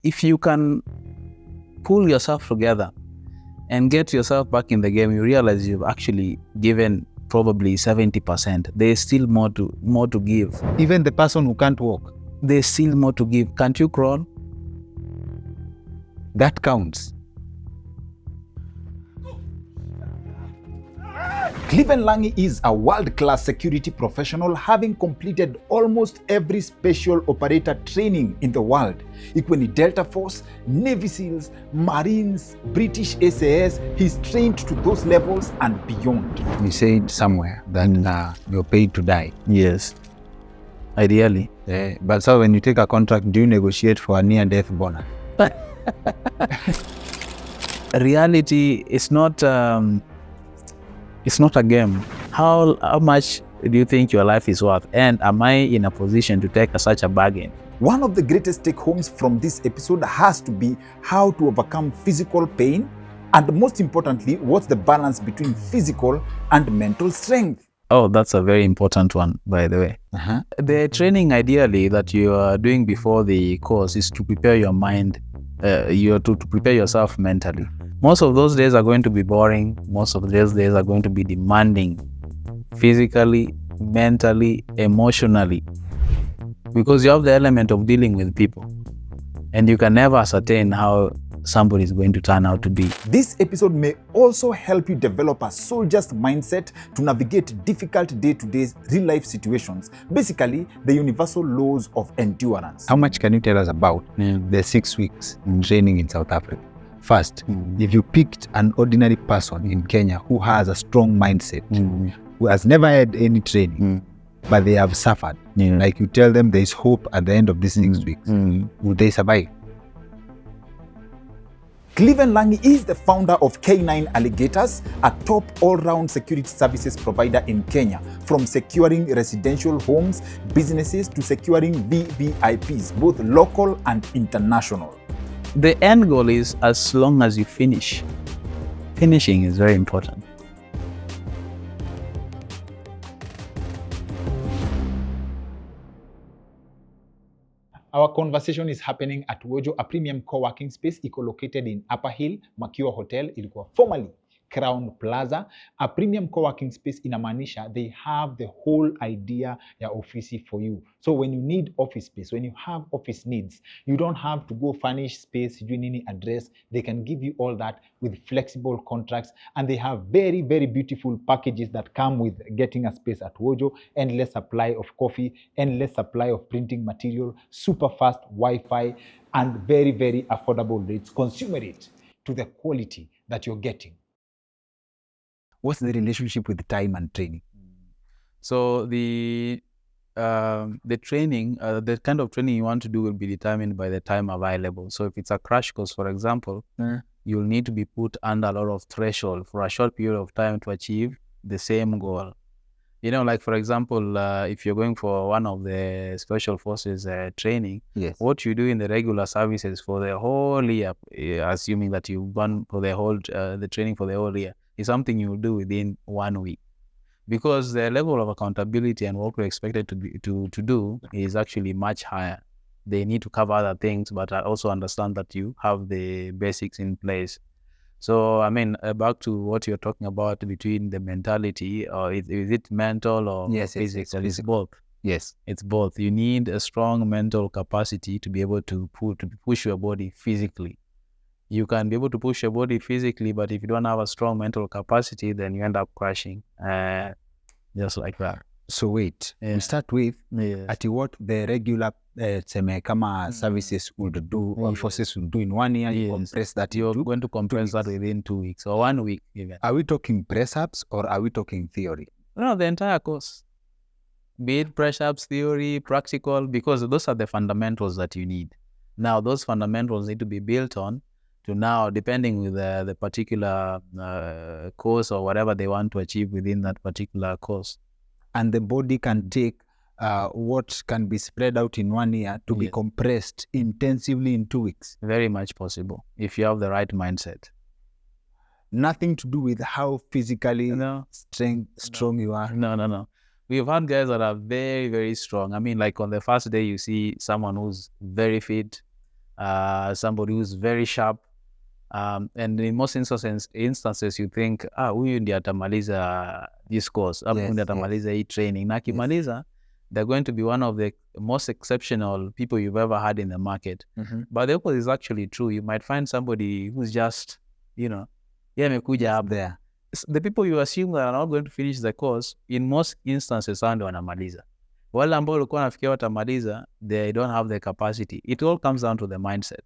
If you can pull yourself together and get yourself back in the game, you realize you've actually given probably 70%. There's still more to give. Even the person who can't walk, there's still more to give. Can't you crawl? That counts. Cleven Lang'i is a world-class security professional, having completed almost every special operator training in the world. Equally Delta Force, Navy SEALs, Marines, British SAS, he's trained to those levels and beyond. You said somewhere that you're paid to die. Yes, ideally. But so when you take a contract, do you negotiate for a near-death bonus? Reality is not... it's not a game. How much do you think your life is worth? And am I in a position to take such a bargain? One of the greatest take-homes from this episode has to be how to overcome physical pain, and most importantly, what's the balance between physical and mental strength? Oh, that's a very important one, by the way. The training ideally that you are doing before the course is to prepare your mind, to prepare yourself mentally. Most of those days are going to be boring. Most of those days are going to be demanding, physically, mentally, emotionally, because you have the element of dealing with people, and you can never ascertain how somebody is going to turn out to be. This episode may also help you develop a soldier's mindset to navigate difficult day-to-day real-life situations. Basically, the universal laws of endurance. How much can you tell us about the 6 weeks training in South Africa? First, if you picked an ordinary person in Kenya who has a strong mindset, who has never had any training, but they have suffered, like you tell them there is hope at the end of these 6 weeks, will they survive? Cleven Lang'i is the founder of K9 Alligators, a top all-round security services provider in Kenya, from securing residential homes, businesses, to securing VVIPs, both local and international. The end goal is as long as you finish. Finishing is very important. Our conversation is happening at Wojo, a premium co-working space located in Upper Hill, Makiwa Hotel, ilikuwa formerly Crown Plaza. A premium co-working space inamaanisha they have the whole idea ya ofisi for you. So when you need office space, when you have office needs, you don't have to go furnish space, you need address. They can give you all that with flexible contracts, and they have very, very beautiful packages that come with getting a space at Wojo: endless supply of coffee, endless supply of printing material, super fast Wi-Fi, and very, very affordable rates. Consumer rate to the quality that you're getting. What's the relationship with time and training? So the training, the kind of training you want to do will be determined by the time available. So if it's a crash course, for example, you'll need to be put under a lot of threshold for a short period of time to achieve the same goal. You know, like for example, if you're going for one of the special forces training, what you do in the regular services for the whole year, assuming that you've gone for the whole the training for the whole year, is something you will do within 1 week, because the level of accountability and what we're expected to do is actually much higher. They need to cover other things, but I also understand that you have the basics in place. So, I mean, back to what you're talking about between the mentality, or is it mental or physical? It's both. Yes. It's both. You need a strong mental capacity to be able to push your body physically. You can be able to push your body physically, but if you don't have a strong mental capacity, then you end up crashing, just like that. So wait, we start with at what the regular services would do, or forces would do in 1 year. You compress that. You're going to compress that within 2 weeks or 1 week even. Are we talking press-ups or are we talking theory? No, the entire course. Be it press-ups, theory, practical, because those are the fundamentals that you need. Now, those fundamentals need to be built on to now, depending with the particular course or whatever they want to achieve within that particular course. And the body can take what can be spread out in 1 year to be compressed intensively in 2 weeks. Very much possible, if you have the right mindset. Nothing to do with how physically strong you are. No. We've had guys that are very, very strong. I mean, like on the first day, you see someone who's very fit, somebody who's very sharp. And in most instances you think huyu ndiye atamaliza this course, huyu ndiye atamaliza hii training, na akimaliza they're going to be one of the most exceptional people you've ever had in the market. But the opposite is actually true. You might find somebody who's just, amekuja up there. The people you assume that are not going to finish the course, in most instances ndio wanamaliza. Wale ambao walikuwa nafikia watamaliza, they don't have the capacity. It all comes down to the mindset.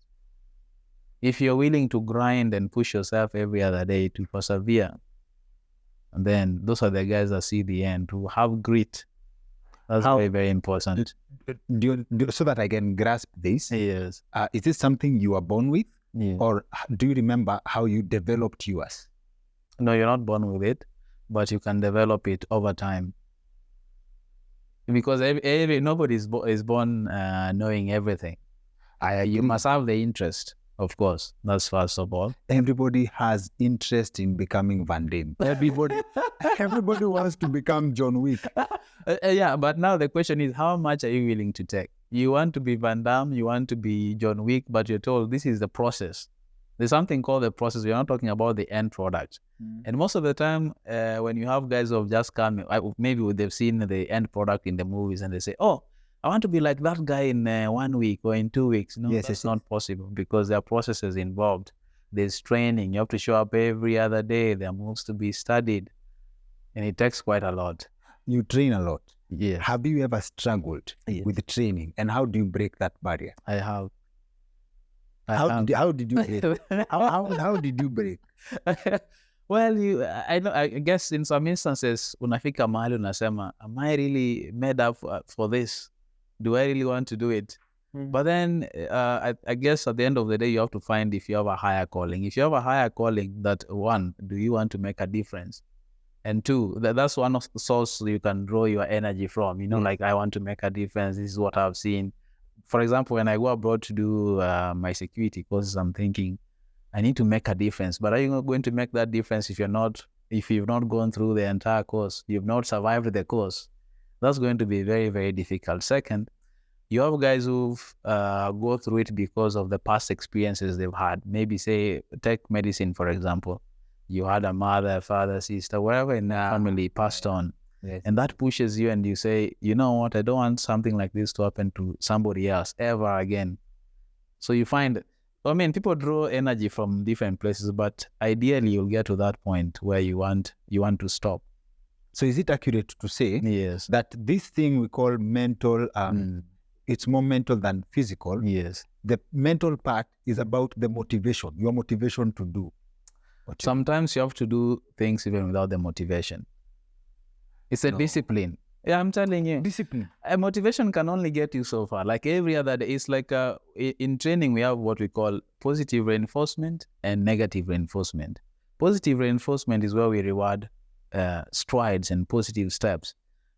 If you're willing to grind and push yourself every other day to persevere, then those are the guys that see the end, who have grit. That's very, very important. So that I can grasp this, yes. Is this something you are born with? Yeah. Or do you remember how you developed yours? No, you're not born with it, but you can develop it over time. Because nobody is born knowing everything. You must have the interest. Of course, that's first of all. Everybody has interest in becoming Van Damme. Everybody wants to become John Wick. Yeah, but now the question is, how much are you willing to take? You want to be Van Damme, you want to be John Wick, but you're told this is the process. There's something called the process. We're not talking about the end product. And most of the time, when you have guys who have just come, maybe they've seen the end product in the movies and they say, oh, I want to be like that guy in 1 week or in 2 weeks. No, that's not possible, because there are processes involved. There's training. You have to show up every other day. There are moves to be studied. And it takes quite a lot. You train a lot. Yeah. Have you ever struggled with the training? And how do you break that barrier? I have. How did you break? How did you break? Well, I guess in some instances, unafika mahali unasema, am I really made up for this? Do I really want to do it? But then I guess at the end of the day, you have to find if you have a higher calling. If you have a higher calling, that one, do you want to make a difference? And two, that's one of the source you can draw your energy from. Like, I want to make a difference. This is what I've seen. For example, when I go abroad to do my security courses, I'm thinking, I need to make a difference. But are you not going to make that difference if you've not gone through the entire course, you've not survived the course? That's going to be very, very difficult. Second, you have guys who've go through it because of the past experiences they've had. Maybe take medicine, for example. You had a mother, father, sister, whatever in the family passed on. Yes. And that pushes you and you say, you know what, I don't want something like this to happen to somebody else ever again. So you find, people draw energy from different places, but ideally you'll get to that point where you want to stop. So is it accurate to say yes, that this thing we call mental, it's more mental than physical? Yes. The mental part is about the motivation, your motivation to do. Sometimes you have to do things even without the motivation. It's a discipline. Yeah, I'm telling you. Discipline. Motivation can only get you so far. Like every other day, it's like in training, we have what we call positive reinforcement and negative reinforcement. Positive reinforcement is where we reward strides and positive steps.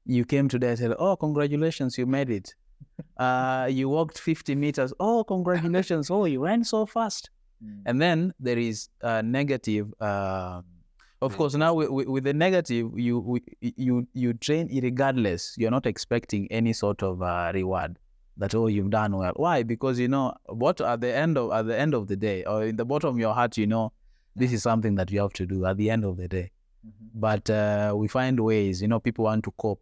You came today and said, oh, congratulations, you made it. You walked 50 meters. Oh, congratulations. Oh, you ran so fast. And then there is negative. Of course, now with the negative, you train irregardless. You're not expecting any sort of reward that, oh, you've done well. Why? Because what at the end of the day, or in the bottom of your heart, this is something that you have to do at the end of the day. But we find ways. People want to cope.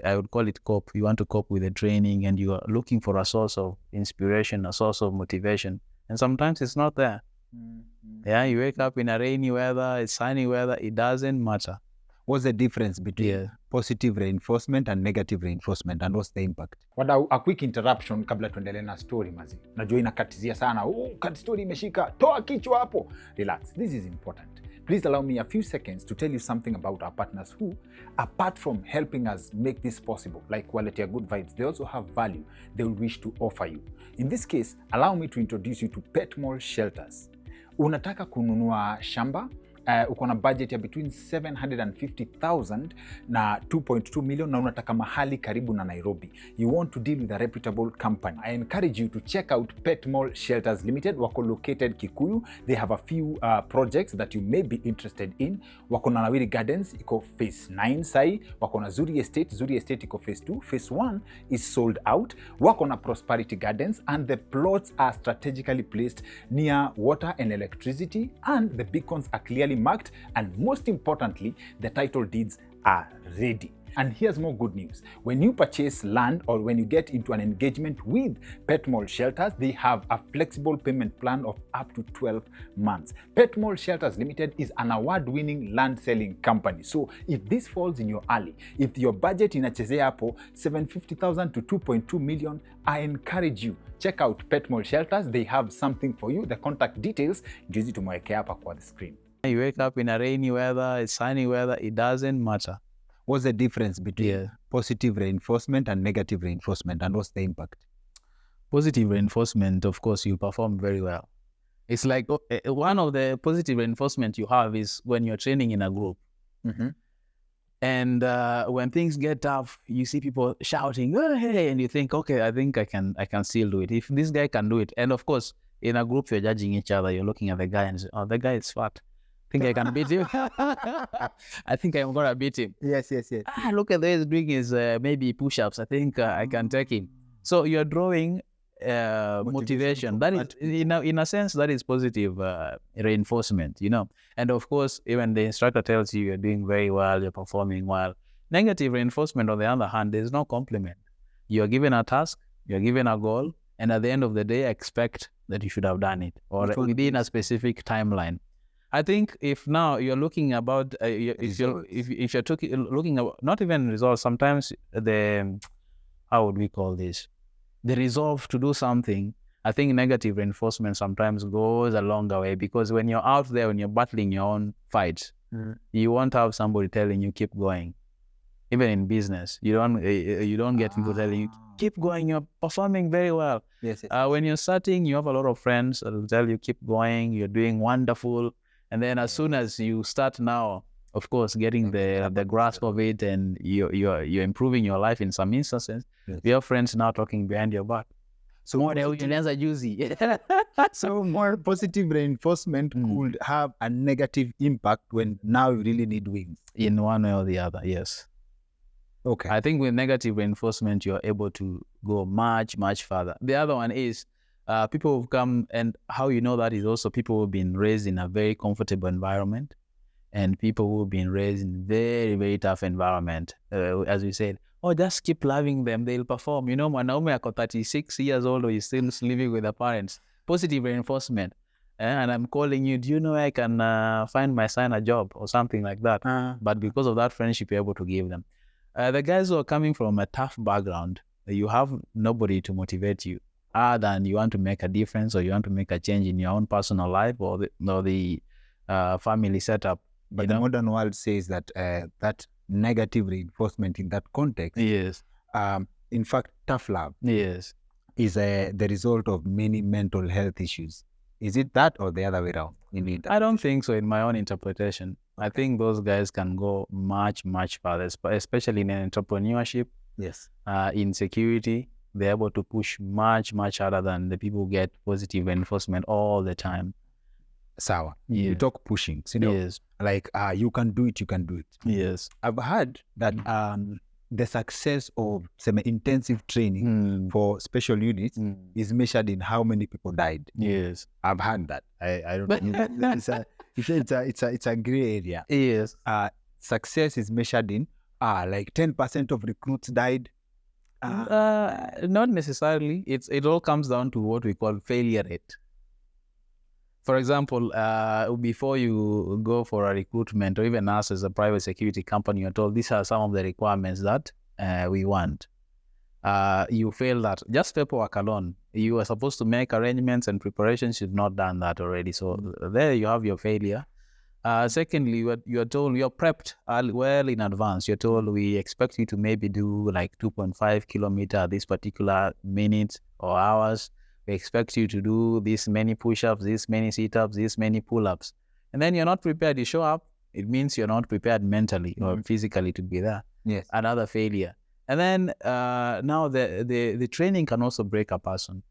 I would call it cope. You want to cope with the training, and you are looking for a source of inspiration, a source of motivation, and sometimes it's not there. Yeah, you wake up in a rainy weather, it's sunny weather, it doesn't matter. What's the difference between positive reinforcement and negative reinforcement, and what's the impact? A quick interruption kabla tuendelee na story mazi. Najua inakatizia sana. Story imeshika. Toa kichwa hapo. Relax. This is important. Please allow me a few seconds to tell you something about our partners who, apart from helping us make this possible, like quality good vibes, they also have value they will wish to offer you. In this case, allow me to introduce you to Pet Mall Shelters. Unataka kununua shamba, uko na budget ya between 750,000 na 2.2 million na unataka mahali karibu na Nairobi, you want to deal with a reputable company, I encourage you to check out Pet Mall Shelters Limited. Wako located Kikuyu. They have a few projects that you may be interested in. Wako na Nawiri Gardens, iko phase 9 sai. Wako na Zuri Estate iko phase 2. Phase 1 is sold out. Wako na Prosperity Gardens, and the plots are strategically placed near water and electricity, and the beacons are clearly marked, and most importantly, the title deeds are ready. And here's more good news. When you purchase land or when you get into an engagement with Pet Mall Shelters, they have a flexible payment plan of up to 12 months. Pet Mall Shelters Limited is an award-winning land selling company. So if this falls in your alley, if your budget inachezea hapo 750,000 to 2.2 million, I encourage you, check out Pet Mall Shelters. They have something for you. The contact details juzi tumewekea hapa kwa the screen. You wake up in a rainy weather, it's sunny weather, it doesn't matter. What's the difference between positive reinforcement and negative reinforcement, and what's the impact? Positive reinforcement, of course, you perform very well. It's like one of the positive reinforcement you have is when you're training in a group. And when things get tough, you see people shouting, "Oh, hey," and you think, okay, I think I can still do it. If this guy can do it. And of course, in a group, you're judging each other. You're looking at the guy and say, oh, the guy is fat. I think I can beat him. I think I'm going to beat him. Yes. Look at this, doing his maybe push-ups. I think I can take him. So you're drawing motivation. That is, in a sense, that is positive reinforcement, you know. And of course, even the instructor tells you you're doing very well, you're performing well. Negative reinforcement, on the other hand, there's no compliment. You're given a task, you're given a goal, and at the end of the day, expect that you should have done it, or within a specific timeline. I think if now you're looking about, if you're looking at not even results, sometimes how would we call this? The resolve to do something. I think negative reinforcement sometimes goes a longer way, because when you're out there, when you're battling your own fights, you won't have somebody telling you keep going. Even in business, you don't get people telling you keep going. You're performing very well. Yes. When you're starting, you have a lot of friends that will tell you keep going. You're doing wonderful. And then as soon as you start now, of course, getting the grasp of it, and you're improving your life in some instances, you have friends now talking behind your back. So more positive reinforcement could have a negative impact when now you really need wins. In one way or the other, yes. Okay. I think with negative reinforcement, you're able to go much, much further. The other one is people who've come, and how you know that is also people who've been raised in a very comfortable environment, and people who've been raised in very, very tough environment. As we said, oh, just keep loving them, they'll perform. You know, mwanaume ako 36 years old, or he's still living with the parents. Positive reinforcement. And I'm calling you, do you know I can find my son a job or something like that? But because of that friendship, you're able to give them. The guys who are coming from a tough background, you have nobody to motivate you, other than you want to make a difference, or you want to make a change in your own personal life, or the family setup. But the modern world says that that negative reinforcement in that context, yes, in fact, tough love, yes, is the result of many mental health issues. Is it that, or the other way around? I don't think so. In my own interpretation, okay. I think those guys can go much, much further, especially in entrepreneurship. Yes, in security, they're able to push much, much harder than the people who get positive reinforcement all the time. Sawa. Yeah. We talk pushing, you know, yes, like you can do it, you can do it. Yes. I've heard that the success of semi-intensive training for special units is measured in how many people died. Yes, I've heard that. I don't know. It's a gray area. Yes. Success is measured in like 10% of recruits died. Not necessarily. It all comes down to what we call failure rate. For example, before you go for a recruitment, or even us as a private security company, you're told these are some of the requirements that we want. You fail that. Just paperwork alone. You are supposed to make arrangements and preparations. You've not done that already. So there you have your failure. Secondly, you're told, you're prepped well in advance. You're told we expect you to maybe do like 2.5 kilometers this particular minutes or hours. We expect you to do this many push-ups, this many sit-ups, this many pull-ups. And then you're not prepared. You show up, it means you're not prepared mentally or physically to be there. Yes. Another failure. And then now the training can also break a person.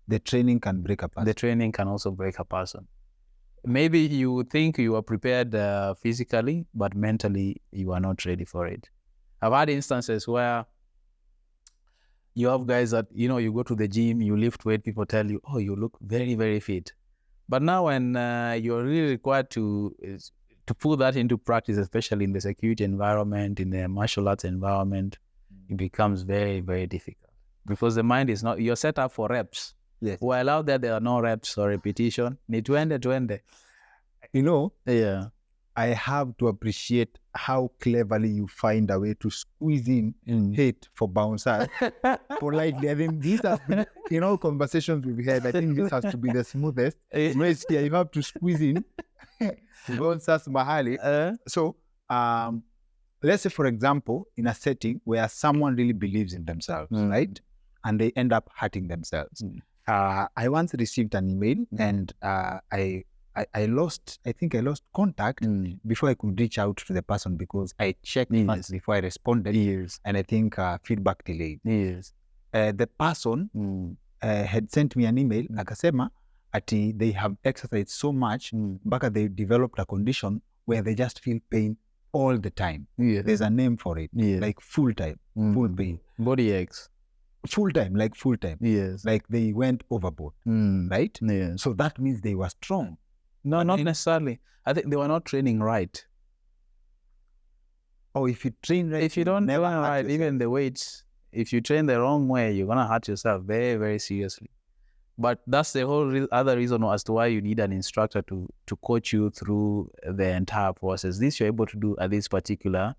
The training can break a person. The training can also break a person. Maybe you think you are prepared physically, but mentally you are not ready for it. I've had instances where you have guys that, you go to the gym, you lift weight, people tell you, oh, you look very, very fit. But now when you're really required to put that into practice, especially in the security environment, in the martial arts environment, it becomes very, very difficult. Because the mind is not, you're set up for reps. Yes. While out there are no reps or repetition. Ni twende. Yeah. I have to appreciate how cleverly you find a way to squeeze in hate for bouncers. Politely. I think these are, in all conversations we've had, I think this has to be the smoothest. You have to squeeze in bouncers mahali. So, let's say, for example, in a setting where someone really believes in themselves, right? And they end up hurting themselves. I once received an email and I lost contact before I could reach out to the person because I checked first before I responded. And I think feedback delayed. The person had sent me an email, akasema, ati they have exercised so much, mpaka they developed a condition where they just feel pain all the time. There's a name for it, like full time, full pain. Body aches. Full time. Yes. Like they went overboard, right? Yes. So that means they were strong. No, not necessarily. I think they were not training right. Oh, if you train right, if you don't train right, even the weights, if you train the wrong way, you're going to hurt yourself very, very seriously. But that's the whole other reason as to why you need an instructor to coach you through the entire process. This you're able to do at this particular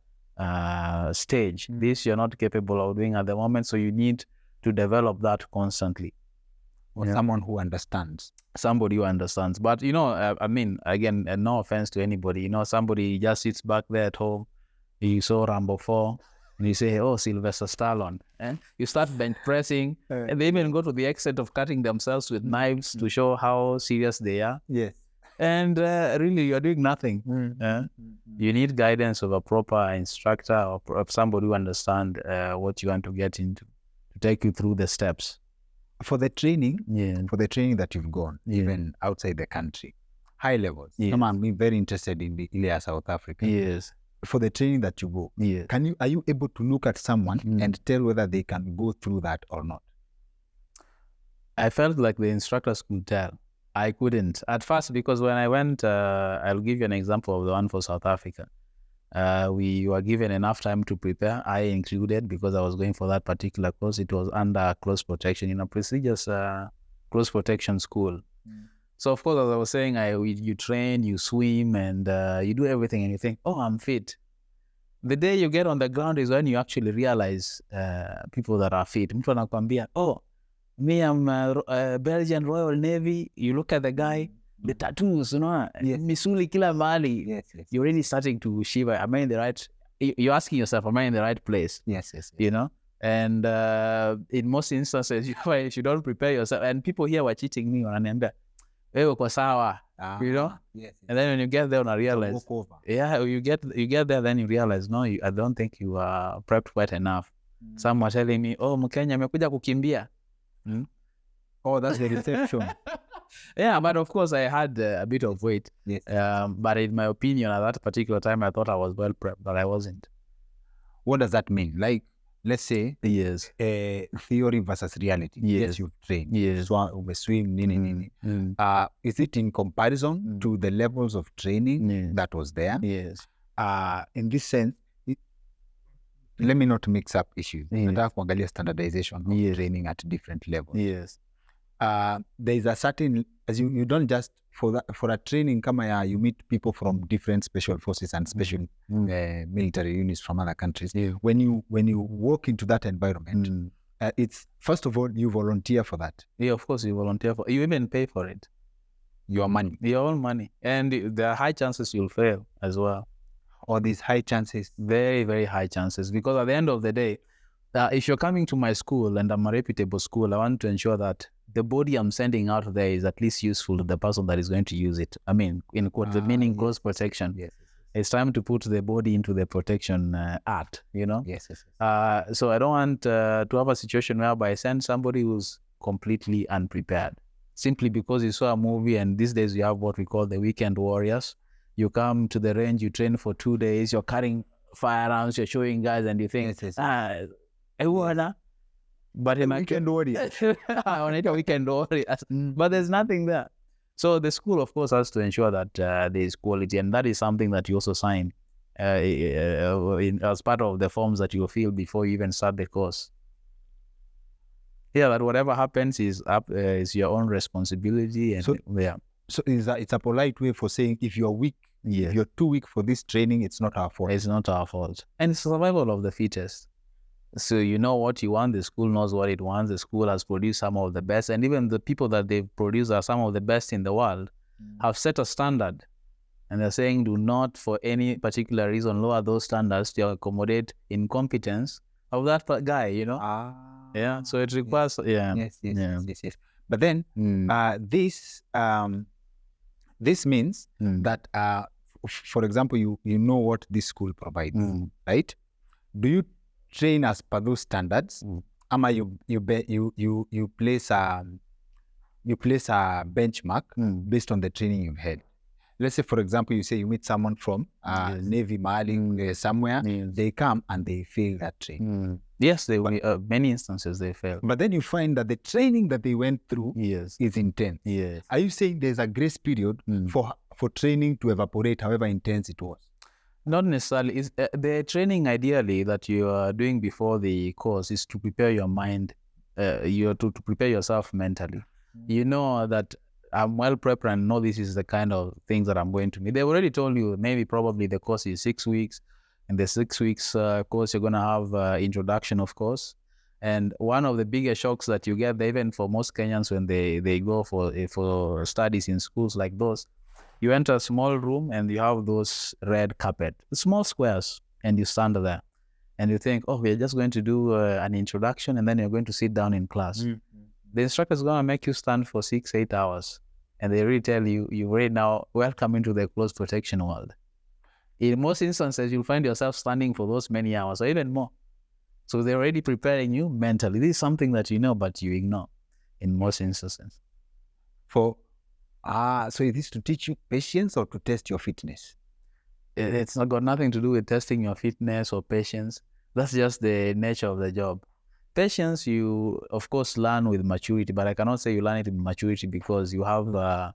stage. This you're not capable of doing at the moment, so you need to develop that constantly. Or someone who understands. Somebody who understands. But, I mean, again, no offense to anybody, somebody just sits back there at home, you saw Rambo 4, and you say, oh, Sylvester Stallone. You start bench pressing, and they even go to the extent of cutting themselves with knives to show how serious they are. Yes. And really, you're doing nothing. You need guidance of a proper instructor or of somebody who understands what you want to get into, to take you through the steps. For the training that you've gone, even outside the country, high levels. I'm very interested in the Ilya South Africa. Yes. For the training that you go, are you able to look at someone and tell whether they can go through that or not? I felt like the instructors could tell. I couldn't at first, because when I went, I'll give you an example of the one for South Africa. We were given enough time to prepare, I included, because I was going for that particular course. It was under close protection, in a prestigious close protection school. So, of course, as I was saying, you train, you swim, and you do everything, and you think, oh, I'm fit. The day you get on the ground is when you actually realize people that are fit. Mtu anakuambia, oh, me, I'm Belgian Royal Navy. You look at the guy, the tattoos, misuli kila mahali. Yes. You're really starting to shiver. Am I in the right? You're asking yourself, am I in the right place? Yes. And in most instances, if you don't prepare yourself, and people here were cheating me, wananiambia, wewe uko sawa, Yes. And then when you get there, I realize, you get there, then you realize, no, I don't think you are prepped quite enough. Some are telling me, oh, Mkenya amekuja kukimbia. Oh, that's the reception. Yeah, but of course I had a bit of weight. Yes. But in my opinion, at that particular time, I thought I was well prepped, but I wasn't. What does that mean? Like, let's say, Yes. Theory versus reality. Yes, you've trained. Yes. Swim, nini. Is it in comparison to the levels of training that was there? Yes. In this sense, let me not mix up issues. Nataka kuangalia standardization of training at different levels. Yes. There is a certain, as you don't just, for a training kama you meet people from different special forces and special military units from other countries. When you walk into that environment, it's, first of all, you volunteer for that. Yeah, of course you volunteer for, you even pay for it. Your money. Your own money. And there are high chances you'll fail as well. Or these high chances? Very, very high chances. Because at the end of the day, if you're coming to my school and I'm a reputable school, I want to ensure that the body I'm sending out there is at least useful to the person that is going to use it. I mean, in quote, the meaning close protection. Yes. It's time to put the body into the protection art, you know? Yes. So I don't want to have a situation whereby I send somebody who's completely unprepared simply because you saw a movie, and these days you have what we call the weekend warriors. You come to the range, you train for 2 days, you're carrying firearms, you're showing guys, and you think, I wanna. But in a Weekend warrior. I want a weekend warriors. But there's nothing there. So the school, of course, has to ensure that there is quality, and that is something that you also sign as part of the forms that you fill before you even start the course. Yeah, that whatever happens is your own responsibility, and So it's a polite way for saying if you're weak, if you're too weak for this training, it's not our fault. It's not our fault, and it's survival of the fittest. So you know what you want. The school knows what it wants. The school has produced some of the best, and even the people that they've produced are some of the best in the world. Have set a standard, and they're saying do not, for any particular reason, lower those standards to accommodate incompetence of that guy. You know. Yeah. So it requires. Yes. But then this means that for example, you know what this school provides, right? Do you train as per those standards, ama you place a benchmark based on the training you've had? Let's say, for example, you say you meet someone from Navy, Mali, somewhere, they come and they fail that training. Yes, they will. Many instances they fail. But then you find that the training that they went through is intense. Yes. Are you saying there's a grace period for training to evaporate, however intense it was? Not necessarily. Is the training ideally that you are doing before the course is to prepare your mind. You are to prepare yourself mentally. You know that I'm well prepared and know this is the kind of things that I'm going to meet. They already told you probably the course is 6 weeks. In the 6 weeks course, you're going to have introduction, of course. And one of the biggest shocks that you get, even for most Kenyans when they go for studies in schools like those, you enter a small room and you have those red carpet, small squares, and you stand there. And you think, oh, we're just going to do an introduction, and then you're going to sit down in class. The instructor is going to make you stand for 6-8 hours. And they really tell you, you're right now, welcome into the close protection world. In most instances, you'll find yourself standing for those many hours or even more. So they're already preparing you mentally. This is something that you know, but you ignore in most instances. So it is to teach you patience or to test your fitness? It's not got nothing to do with testing your fitness or patience. That's just the nature of the job. Patience, you, of course, learn with maturity, but I cannot say you learn it with maturity because you have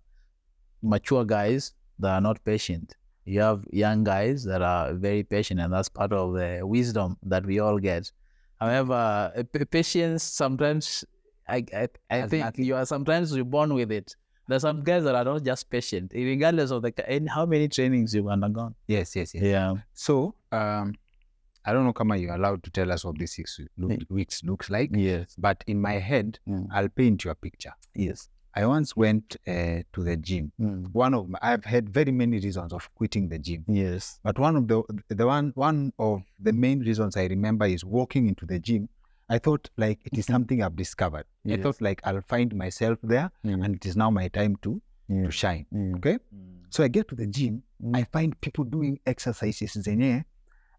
mature guys that are not patient. You have young guys that are very patient, and that's part of the wisdom that we all get. However, patience, sometimes, I think you're born with it. There's some guys that are not just patient, regardless of how many trainings you've undergone. Yes. Yeah. So, I don't know, Kama, you're allowed to tell us what this 6 weeks looks like. Yes. But in my head, I'll paint you a picture. Yes. I once went to the gym. I've had very many reasons of quitting the gym. Yes. But one of the main reasons I remember is walking into the gym. I thought like it is something I've discovered. Yes. I thought like I'll find myself there, and it is now my time to shine. Okay. So I get to the gym. I find people doing exercises zenye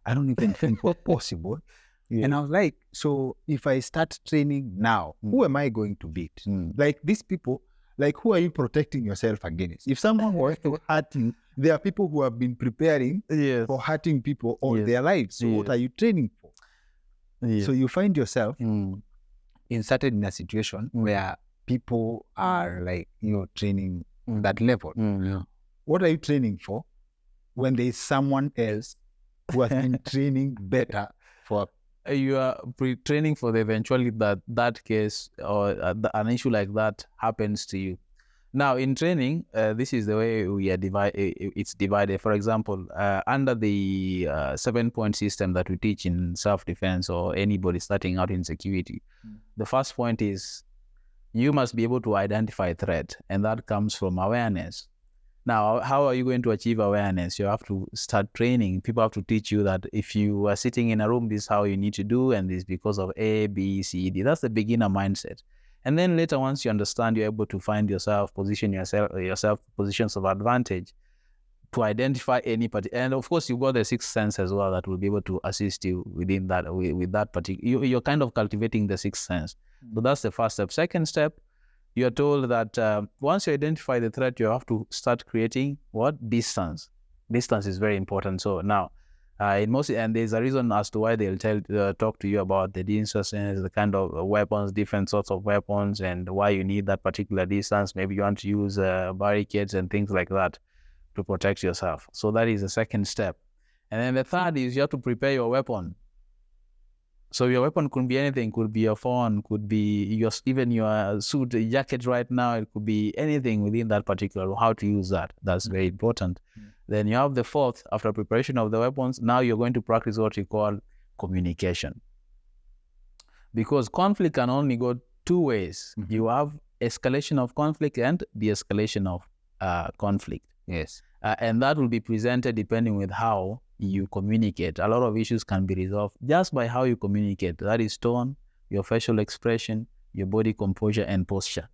I don't even think were possible. And I was like, so if I start training now, who am I going to beat? Like these people, like who are you protecting yourself against? If someone were to hurt you, there are people who have been preparing for hurting people all their lives. So what are you training for? So you find yourself inserted in a situation where people are like, training that level. What are you training for when there is someone else who has been training better for? You are training for the eventuality that case or an issue like that happens to you. Now, in training, this is the way we are it's divided. For example, under the 7-point system that we teach in self-defense or anybody starting out in security, the first point is you must be able to identify threat, and that comes from awareness. Now, how are you going to achieve awareness? You have to start training. People have to teach you that if you are sitting in a room, this is how you need to do, and this is because of A, B, C, D. That's the beginner mindset. And then later, once you understand, you're able to find position yourself positions of advantage to identify any particular. And of course, you've got the sixth sense as well that will be able to assist you within that, with that particular. You're kind of cultivating the sixth sense. So that's the first step. Second step, you're told that once you identify the threat, you have to start creating what? Distance. Distance is very important. So now, and there's a reason as to why they'll talk to you about the distances, the kind of weapons, different sorts of weapons, and why you need that particular distance. Maybe you want to use barricades and things like that to protect yourself. So that is the second step. And then the third is you have to prepare your weapon. So your weapon could be anything, could be your phone, could be even your suit, jacket right now, it could be anything within that particular, how to use that. That's very important. Then you have the fourth, after preparation of the weapons, now you're going to practice what we call communication. Because conflict can only go two ways. You have escalation of conflict and de-escalation of conflict. Yes. And that will be presented depending with how you communicate. A lot of issues can be resolved just by how you communicate. That is tone, your facial expression, your body composure and posture.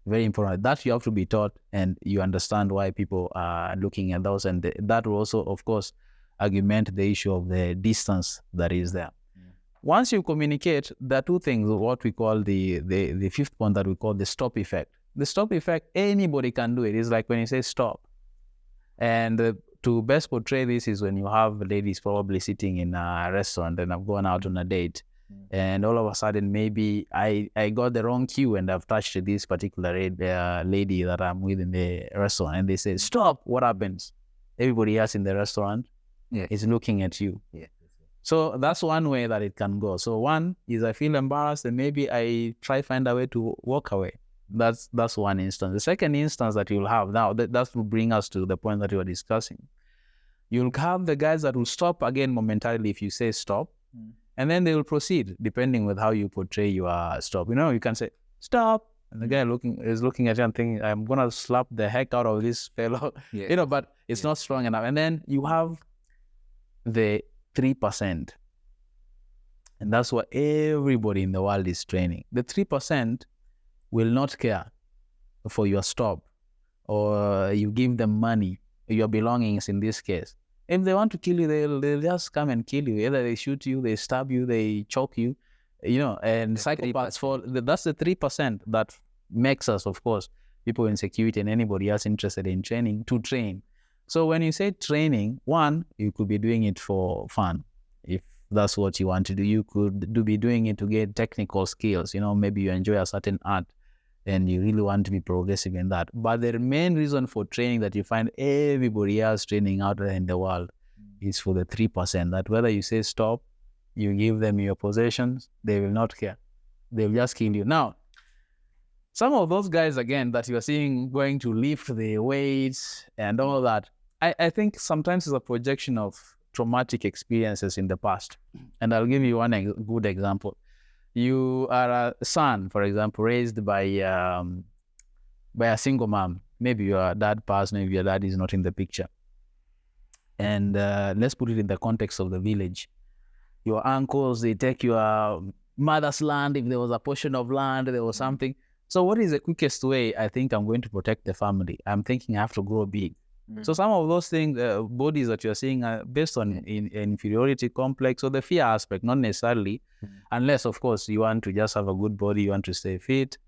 Very important. That you have to be taught, and you understand why people are looking at those. And that will also, of course, argument the issue of the distance that is there. Once you communicate, there are two things, what we call the fifth point that we call the stop effect. The stop effect, anybody can do it. It's like when you say stop. And to best portray this is when you have ladies probably sitting in a restaurant and I've gone out on a date. And all of a sudden, maybe I got the wrong cue and I've touched this particular lady that I'm with in the restaurant. And they say, stop. What happens? Everybody else in the restaurant is looking at you. So that's one way that it can go. So one is I feel embarrassed and maybe I try find a way to walk away. That's one instance. The second instance that you'll have now, that will bring us to the point that you were discussing. You'll have the guys that will stop again momentarily if you say stop. And then they will proceed depending with how you portray your stop. You can say, stop. And the guy is looking at you and thinking, I'm going to slap the heck out of this fellow. But it's not strong enough. And then you have the 3%. And that's what everybody in the world is training. The 3% will not care for your stop, or you give them money, your belongings in this case. If they want to kill you, they'll just come and kill you. Either they shoot you, they stab you, they choke you, and the psychopaths fall. That's the 3% that makes us, of course, people in security and anybody else interested in training to train. So when you say training, one, you could be doing it for fun. If that's what you want to do, you could be doing it to get technical skills. Maybe you enjoy a certain art and you really want to be progressive in that. But the main reason for training that you find everybody else training out there in the world is for the 3%, that whether you say stop, you give them your possessions, they will not care. They'll just kill you. Now, some of those guys, again, that you're seeing going to lift the weights and all that, I think sometimes it's a projection of traumatic experiences in the past. And I'll give you one good example. You are a son, for example, raised by a single mom. Maybe your dad passed, maybe your dad is not in the picture. And let's put it in the context of the village. Your uncles, they take your mother's land. If there was a portion of land, there was something. So what is the quickest way I think I'm going to protect the family? I'm thinking I have to grow big. So some of those things, bodies that you're seeing are based on inferiority complex or the fear aspect, not necessarily, unless, of course, you want to just have a good body, you want to stay fit,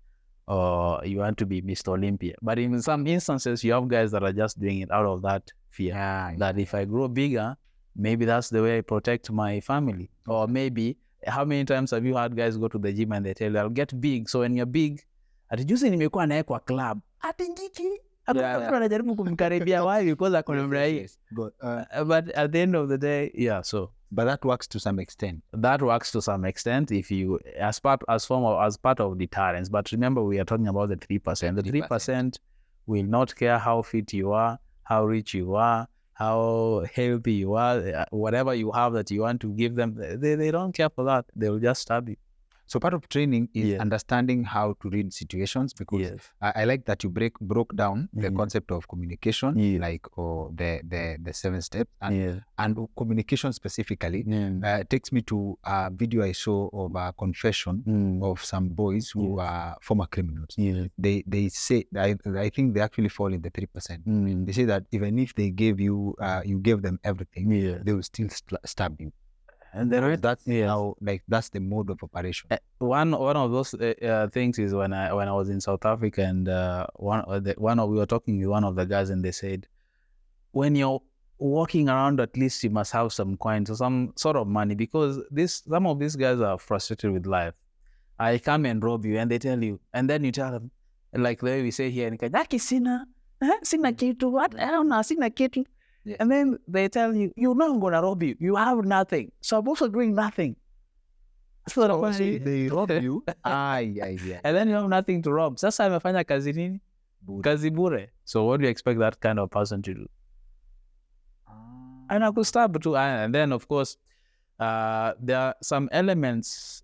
or you want to be Mr. Olympia. But in some instances, you have guys that are just doing it out of that fear, that if I grow bigger, maybe that's the way I protect my family. Or maybe, how many times have you had guys go to the gym and they tell you, I'll get big. So when you're big, ati juzi nimekuwa naye kwa club, ati njiki, anajaribu kumkaribia why because akonamrai. But at the end of the day, but that works to some extent. That works to some extent if you as part of deterrence. But remember, we are talking about the 3%. The 3% will not care how fit you are, how rich you are, how healthy you are, whatever you have that you want to give them. They don't care for that. They will just stab you. So part of training is Yes. understanding how to read situations, because Yes. I like that you broke down the Mhm. concept of communication, Yes. like the 7 steps, and Yes. and communication specifically takes me to a video I saw of a confession of some boys who Yes. are former criminals. Yes. They say, I think they actually fall in the 3%. They say that even if they gave you you gave them everything, Yes. they will still stab you. And then That's yes. how, like, that's the mode of operation. One of those things is when I was in South Africa, and we were talking with one of the guys, and they said, when you're walking around, at least you must have some coins or some sort of money, because some of these guys are frustrated with life. I come and rob you, and they tell you, and then you tell them, like the way we say here in Kenya, sina kitu, what? I don't know, sina kitu. Yes. And then they tell you, you're not going to rob you. You have nothing. So I'm also doing nothing. So they rob you. Yeah. And then you have nothing to rob. Sasa amefanya kazi nini? Kazi bure. So what do you expect that kind of person to do? And I could start too. And then, of course, there are some elements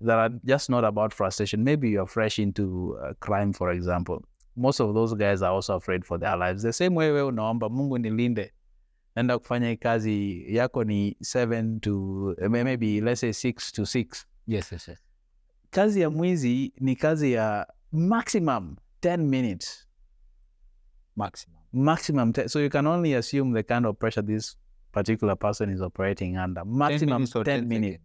that are just not about frustration. Maybe you're fresh into crime, for example. Most of those guys are also afraid for their lives. The same way wewe unaomba Mungu nilinde, enda kufanya hii kazi yako ni 7 to maybe let's say 6 to 6. Yes. Kazi ya mwizi ni kazi ya maximum 10 minutes. Maximum 10. So you can only assume the kind of pressure this particular person is operating under. Maximum 10 minutes.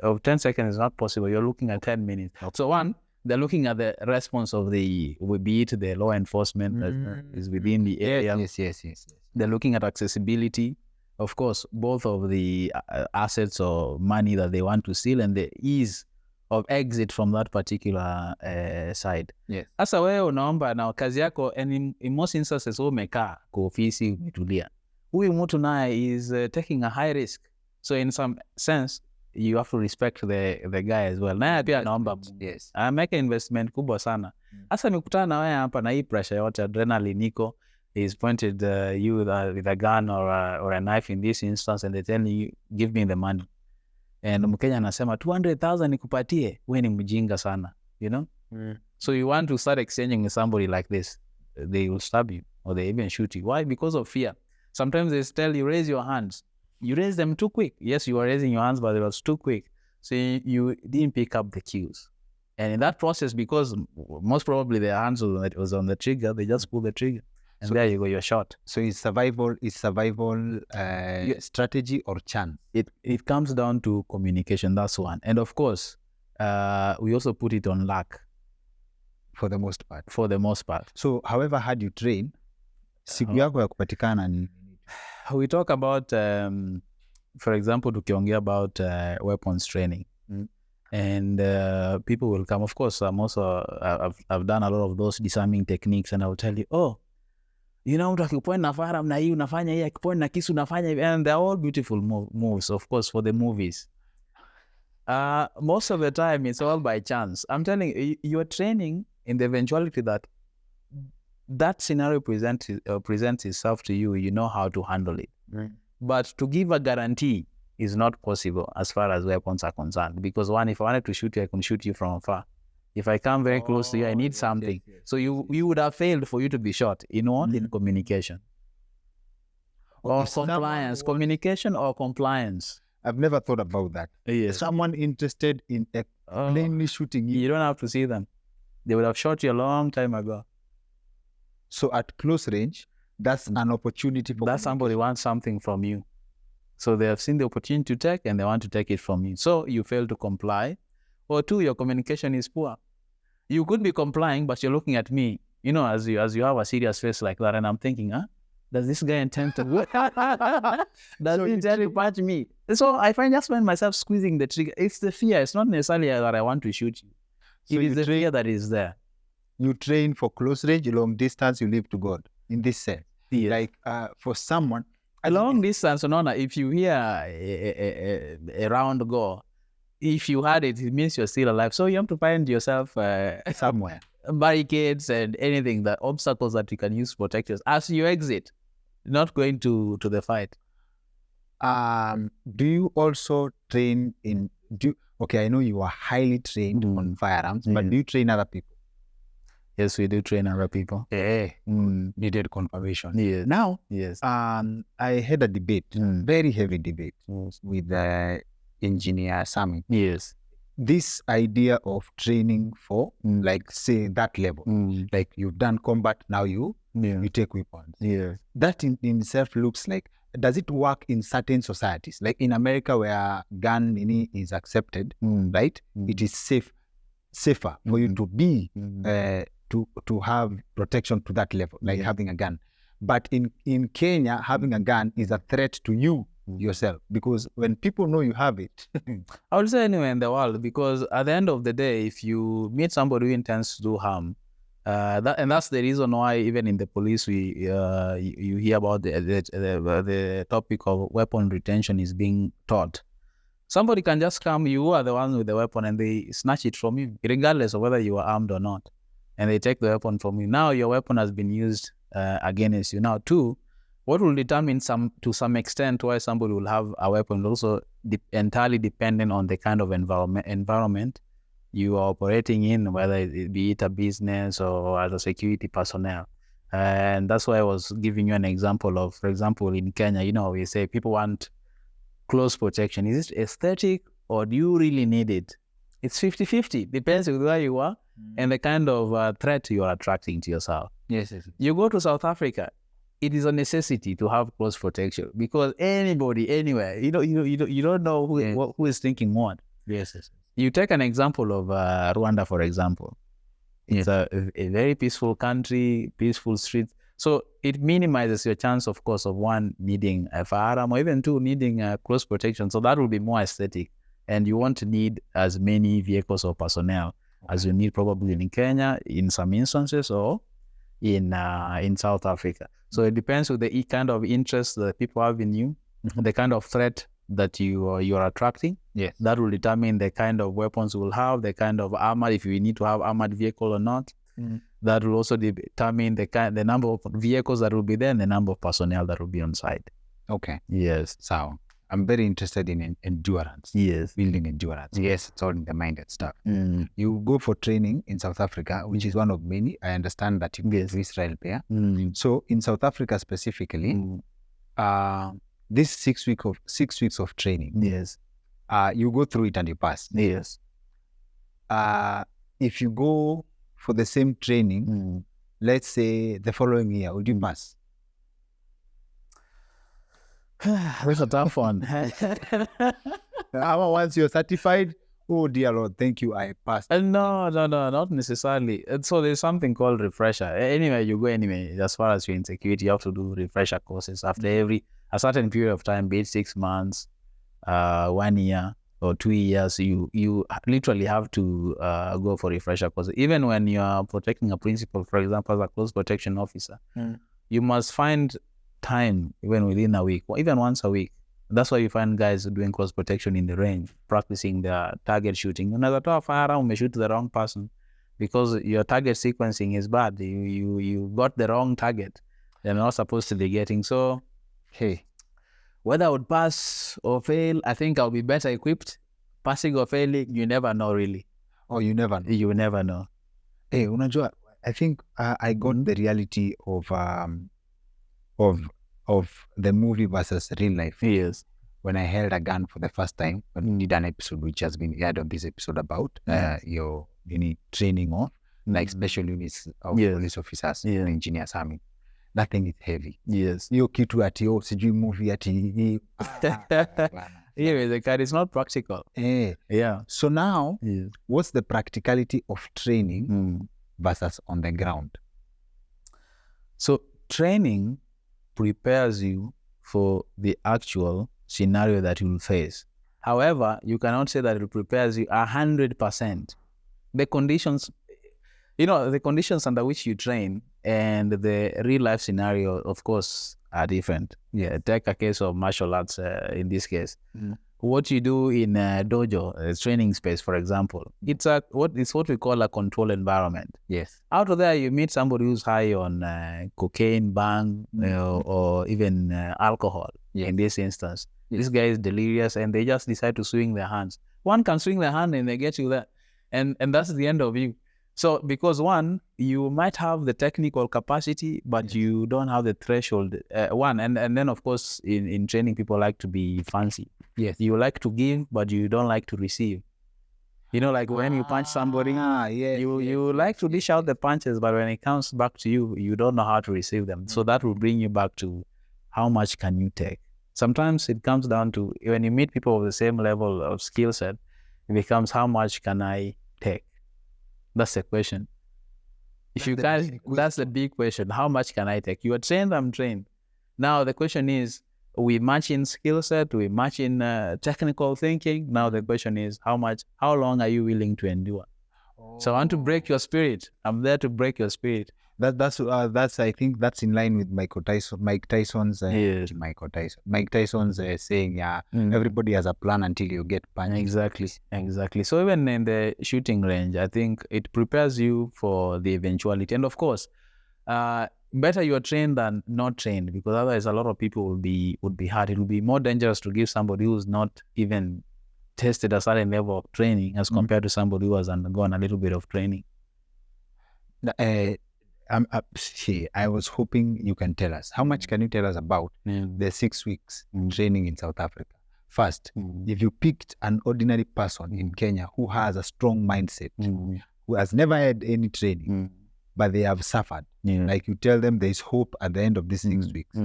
Of 10 seconds is not possible. You're looking at 10 minutes. Okay. So one, they're looking at the response of be it the law enforcement that is within the area. Yes. They're looking at accessibility, of course, both of the assets or money that they want to steal, and the ease of exit from that particular side. Yes. Sasa wewe unaomba na kazi yako, and in most instances umekaa kwa ofisi umetulia. Huyu mtu naye is taking a high risk. So in some sense, you have to respect the guy as well. Naye pia naomba make investment kubwa sana. Sasa nikutana na wewe hapa na hii pressure yote, adrenaline niko, is pointed you with a gun or a knife in this instance, and they tell you, give me the money. And Mkenya anasema 200,000 nikupatie, wewe ni mjinga sana, you know? So you want to start exchanging with somebody like this, they will stab you or they even shoot you. Why? Because of fear. Sometimes they tell you, raise your hands. You raise them too quick. Yes, you are raising your hands, but it was too quick. So you didn't pick up the cues. And in that process, because most probably their hands was on the trigger, they just pull the trigger. And so there you go, you're shot. So is survival strategy or chance? It comes down to communication, that's one. And of course, we also put it on luck. For the most part. So however hard you train, siku yako ya kupatikana ni... We talk about, for example, tukiongea about weapons training. And people will come. Of course, I've done a lot of those disarming techniques, and I will tell you, oh, you know, mtu akipoint na firearm na hii unafanya hii, akipoint na kisu unafanya hivi, and they're all beautiful moves, of course, for the movies. Most of the time, it's all by chance. I'm telling you, you're training in the eventuality that scenario presents itself to you, you know how to handle it. But to give a guarantee is not possible as far as weapons are concerned. Because one, if I wanted to shoot you, I can shoot you from afar. If I come very close to you, I need something. So you would have failed for you to be shot, you know, in communication. Or compliance. Communication or compliance. I've never thought about that. Yes. Someone interested in plainly shooting you. You don't have to see them. They would have shot you a long time ago. So at close range, that's an opportunity for... That somebody wants something from you. So they have seen the opportunity to take, and they want to take it from you. So you fail to comply. Or two, your communication is poor. You could be complying, but you're looking at me, you know, as you have a serious face like that, and I'm thinking, does this guy intend to does he intend to punch me? So I find myself squeezing the trigger. It's the fear. It's not necessarily that I want to shoot you. So it is the fear that is there. You train for close range, long distance, you live to God, in this sense. Yes. Like for someone... A long distance, if you hear a round go, if you had it, it means you're still alive. So you have to find yourself somewhere. Barricades and anything, the obstacles that you can use to protect yourself as you exit, not going to the fight. Do you also train in Okay, I know you are highly trained on firearms, but do you train other people? Yes, we do train other people. Needed confirmation. Yes. Now, Yes. I had a debate, very heavy debate, with engineer Sami. Yes. This idea of training for, like, say, that level, like you've done combat, now you take weapons. Yes. That in itself looks like, does it work in certain societies? Like in America, where gun is accepted, right? It is safer for you to be to have protection to that level, like having a gun. But in Kenya, having a gun is a threat to you yourself, because when people know you have it. I would say anywhere in the world, because at the end of the day, if you meet somebody who intends to do harm, that's the reason why even in the police you hear about the topic of weapon retention is being taught. Somebody can just come, you are the one with the weapon, and they snatch it from you, regardless of whether you are armed or not, and they take the weapon from you. Now your weapon has been used against you. Now, too, what will determine to some extent why somebody will have a weapon also entirely dependent on the kind of environment you are operating in, whether it be a business or as a security personnel. And that's why I was giving you an example of, for example, in Kenya, we say people want close protection. Is it aesthetic or do you really need it? It's 50-50. Depends on where you are and the kind of threat you are attracting to yourself. Yes. You go to South Africa, it is a necessity to have close protection, because anybody, anywhere, you don't know who is thinking what. Yes. You take an example of Rwanda, for example. It's a very peaceful country, peaceful streets. So it minimizes your chance, of course, of one needing a firearm, or even two needing close protection. So that will be more aesthetic. And you want to need as many vehicles or personnel as you need probably in Kenya, in some instances, or in South Africa. So it depends on the kind of interest that people have in you, the kind of threat that you are attracting. Yes. That will determine the kind of weapons you will have, the kind of armor, if you need to have armored vehicle or not. That will also determine the number of vehicles that will be there and the number of personnel that will be on site. Okay. Yes. So I'm very interested in endurance. Yes. Building endurance. Yes, it's all in the mind and stuff. You go for training in South Africa, which is one of many. I understand that you go to Israel there. So in South Africa specifically, this 6 weeks of training. Yes. You go through it and you pass. Yes. If you go for the same training, let's say the following year, would you pass? That's a tough one. Once you're certified, oh dear Lord, thank you, I passed. No, not necessarily. So there's something called refresher. Anyway, you go anyway. As far as you're in security, you have to do refresher courses after a certain period of time, be it 6 months, 1 year, or 2 years. You literally have to go for refresher courses. Even when you are protecting a principal, for example, as a close protection officer, you must find time even within a week, or even once a week. That's why you find guys doing close protection in the range, practicing their target shooting. Unaweza firearm, shoot the wrong person because your target sequencing is bad. You got the wrong target they're not supposed to be getting. So, hey, whether I would pass or fail, I think I'll be better equipped. Passing or failing, you never know, really. Oh, you never know. You never know. Hey, unajua, I think I got the reality of the movie versus real life. Yes. When I held a gun for the first time, I did an episode which has been aired on this episode about your training of like special units of police officers and engineers army. That thing is heavy. Yes. Hiyo kitu ati sijui movie ati it's not practical. Yeah. So now, what's the practicality of training versus on the ground? So training prepares you for the actual scenario that you will face. However, you cannot say that it prepares you 100%. The conditions, the conditions under which you train and the real life scenario, of course, are different. Yeah, take a case of martial arts in this case. What you do in a dojo, a training space, for example, it's what we call a controlled environment. Yes. Out of there, you meet somebody who's high on cocaine, bang, or even alcohol. In this instance, this guy is delirious, and they just decide to swing their hands. one can swing the hand and they get you there. And that's the end of you. So because one, you might have the technical capacity, but you don't have the threshold. And then of course in training, people like to be fancy. Yes. You like to give, but you don't like to receive. You know, like when you punch somebody, you like to dish out the punches, but when it comes back to you, you don't know how to receive them. So that will bring you back to how much can you take. Sometimes it comes down to when you meet people with the same level of skill set, it becomes how much can I take? That's the question. If you can't, that's the big question. How much can I take? You are trained, I'm trained. Now the question is, we match in skill set, we match in technical thinking. Now the question is, how long are you willing to endure? So I want to break your spirit. I'm there to break your spirit. That's I think that's in line with Mike Tyson's Yes. Mike Tyson's saying, everybody has a plan until you get punched. Exactly. So even in the shooting range, I think it prepares you for the eventuality. And of course, better you are trained than not trained, because otherwise a lot of people would be hurt. It will be more dangerous to give somebody who's not even tested a certain level of training as compared to somebody who has undergone a little bit of training. I was hoping you can tell us, how much can you tell us about the 6 weeks training in South Africa? First, if you picked an ordinary person in Kenya who has a strong mindset, who has never had any training, but they have suffered, like you tell them there's hope at the end of these 6 weeks,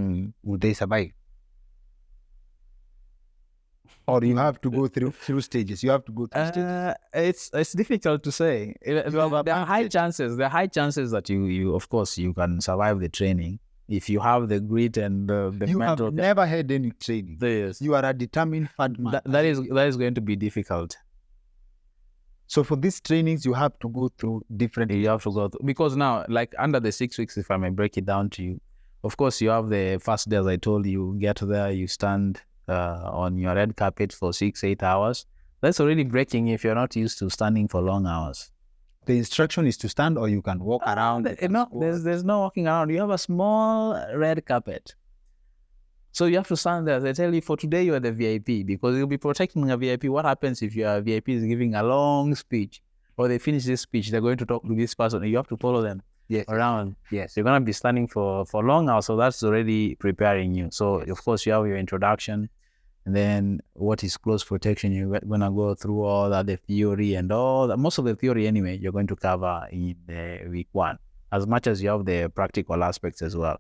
would they survive? Or you have to go through stages. You have to go through stages. It's difficult to say. There are high chances. There are high chances that you of course you can survive the training if you have the grit and the you mental. have never had any training. Yes. You are a determined fat man. That is going to be difficult. So for these trainings, you have to go through different. You have to go through, because now, like under the 6 weeks, if I may break it down to you, of course you have the first day, as I told you, get there, you stand on your red carpet for 6-8 hours. That's already breaking if you're not used to standing for long hours. The instruction is to stand, or you can walk around. There's no walking around. You have a small red carpet. So you have to stand there. They tell you, for today you are the VIP, because you'll be protecting a VIP. What happens if your VIP is giving a long speech, or they finish this speech, they're going to talk to this person, and you have to follow them around. Yes. You're going to be standing for long hours, so that's already preparing you. So of course you have your introduction, and then what is close protection. You're going to go through all that, the theory and all that. Most of the theory anyway, you're going to cover in week 1, as much as you have the practical aspects as well.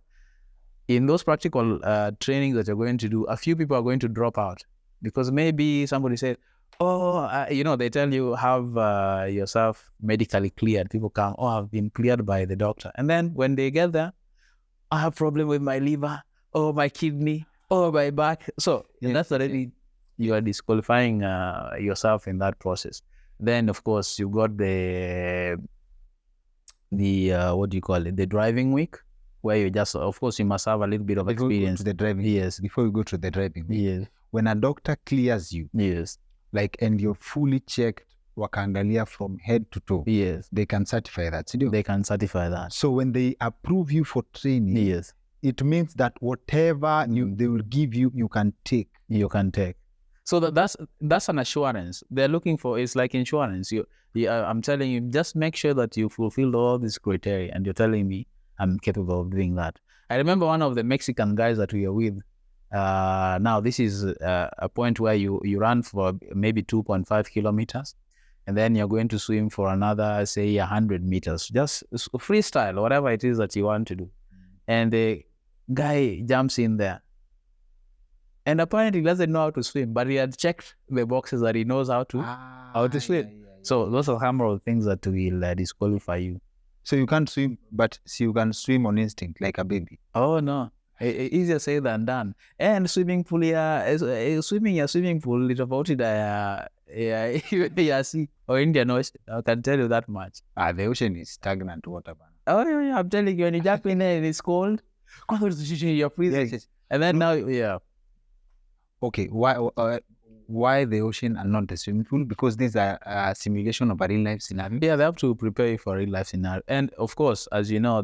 In those practical trainings that you're going to do, a few people are going to drop out, because maybe somebody said, they tell you have yourself medically cleared. People come, I've been cleared by the doctor. And then when they get there, I have problem with my liver, or my kidney, or my back. So that's already, you are disqualifying yourself in that process. Then of course you got the what do you call it? The driving week, where you just, of course, you must have a little bit of experience. To the driving. Yes. Before you go to the driving. Yes. When a doctor clears you. Yes. And you're fully checked, wakaangalia from head to toe. Yes. They can certify that. They can certify that. So when they approve you for training, yes, it means that whatever they will give you, you can take. You can take. So that's an assurance. They're looking for, it's like insurance. I'm telling you, just make sure that you fulfill all these criteria, and you're telling me I'm capable of doing that. I remember one of the Mexican guys that we were with. Now this is a point where you run for maybe 2.5 kilometers, and then you're going to swim for another, say, 100 meters, just freestyle, whatever it is that you want to do. And the guy jumps in there, and apparently he doesn't know how to swim, but he had checked the boxes that he knows how to swim. So those are some of the things that will disqualify you. So you can't swim, but you can swim on instinct like a baby. Oh no, easier said than done. And swimming pool, swimming a swimming pool is about it. See, or Indian Ocean. I can tell you that much. The ocean is stagnant water. Oh yeah, I'm telling you, when you jump in there, it's cold. You're freezing. Yes. And then now, Okay, why the ocean and not the swimming pool? Because these are a simulation of a real life scenario. Yeah, they have to prepare you for a real life scenario. And of course, as you know,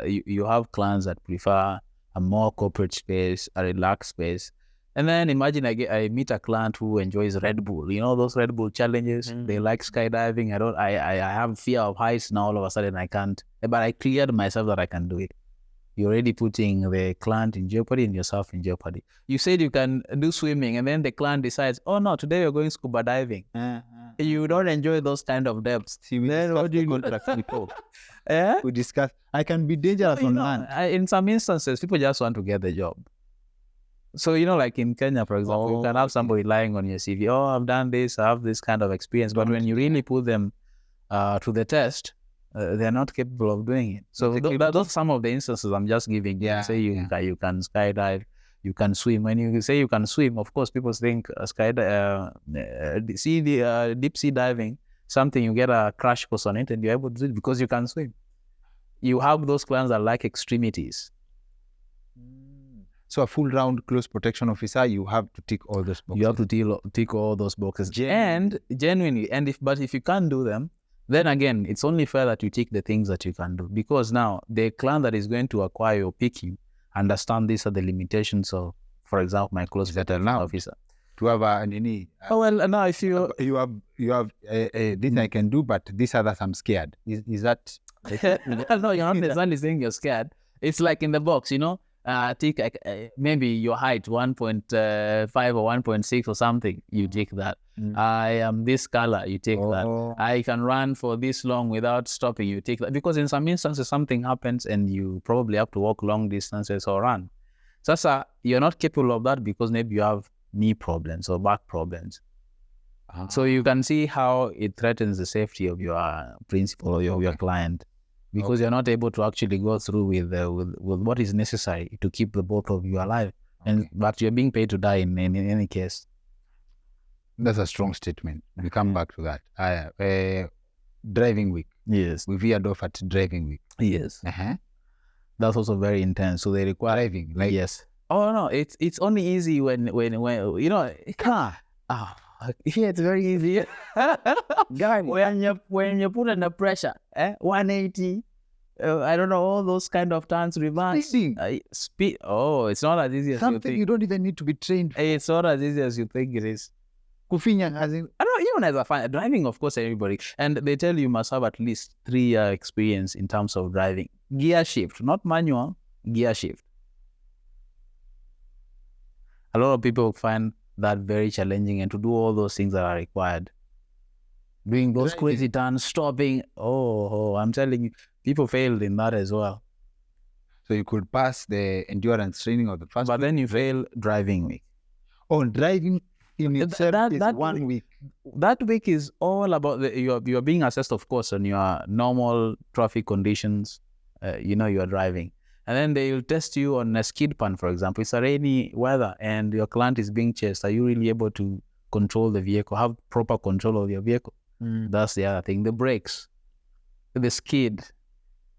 you have clients that prefer a more corporate space, a relaxed space. And then imagine I meet a client who enjoys Red Bull. You know those Red Bull challenges. They like skydiving. I have fear of heights now. All of a sudden I can't. But I cleared myself that I can do it. You're already putting the client in jeopardy and yourself in jeopardy. You said you can do swimming, and then the client decides, oh no, today you're going scuba diving. You don't enjoy those kind of depths. See, we Then what do you contract before. Yeah? We discuss. I can be dangerous on land. In some instances, people just want to get the job. So, like in Kenya, for example, you can have somebody lying on your CV, oh, I've done this, I have this kind of experience. But when you really put them to the test, they're not capable of doing it. So those are some of the instances I'm just giving. Yeah, Say you can skydive, you can swim. When you say you can swim, of course, people think see the deep sea diving, something you get a crash course on it and you're able to do it because you can swim. You have those clients that like extremities. So a full round close protection officer, you have to tick all those boxes. You have to tick all those boxes. And genuinely, but if you can't do them, then again, it's only fair that you tick the things that you can do. Because now, the client that is going to acquire or pick you, understand these are the limitations of, for example, my close protection officer. To have any... now if you have this I can do, but this others I'm scared. Is that... No, you're not necessarily saying you're scared. It's like in the box, take maybe your height 1.5 or 1.6 or something, you take that. I am this color, you take that. I can run for this long without stopping, you take that. Because in some instances, something happens and you probably have to walk long distances or run. So you're not capable of that because maybe you have knee problems or back problems. So you can see how it threatens the safety of your principal or your client. Because you're not able to actually go through with what is necessary to keep the both of you alive, but you're being paid to die in any case. That's a strong statement. We come back to that. Driving week. Yes, we veered off at driving week. Yes, that's also very intense. So they require driving. Yes. Oh no, it's only easy when car. Yeah, it's very easy. Guy, when you put under pressure, 180, I don't know, all those kind of turns, reverse. Speed. Oh, it's not as easy as you think. You don't even need to be trained for. It's not as easy as you think it is. Kufinya, as in... I don't know, even as a fan, driving, of course, everybody. And they tell you must have at least 3-year experience in terms of driving. Gear shift, not manual, gear shift. A lot of people find that very challenging, and to do all those things that are required, doing those crazy turns, stopping. I'm telling you, people failed in that as well. So you could pass the endurance training of the first but week, then you fail driving week. Driving in itself is 1 week. That week is all about you're being assessed, of course, on your normal traffic conditions. You're driving. And then they'll test you on a skid pan, for example. It's a rainy weather and your client is being chased. Are you really able to control the vehicle, have proper control of your vehicle? That's the other thing. The brakes, the skid,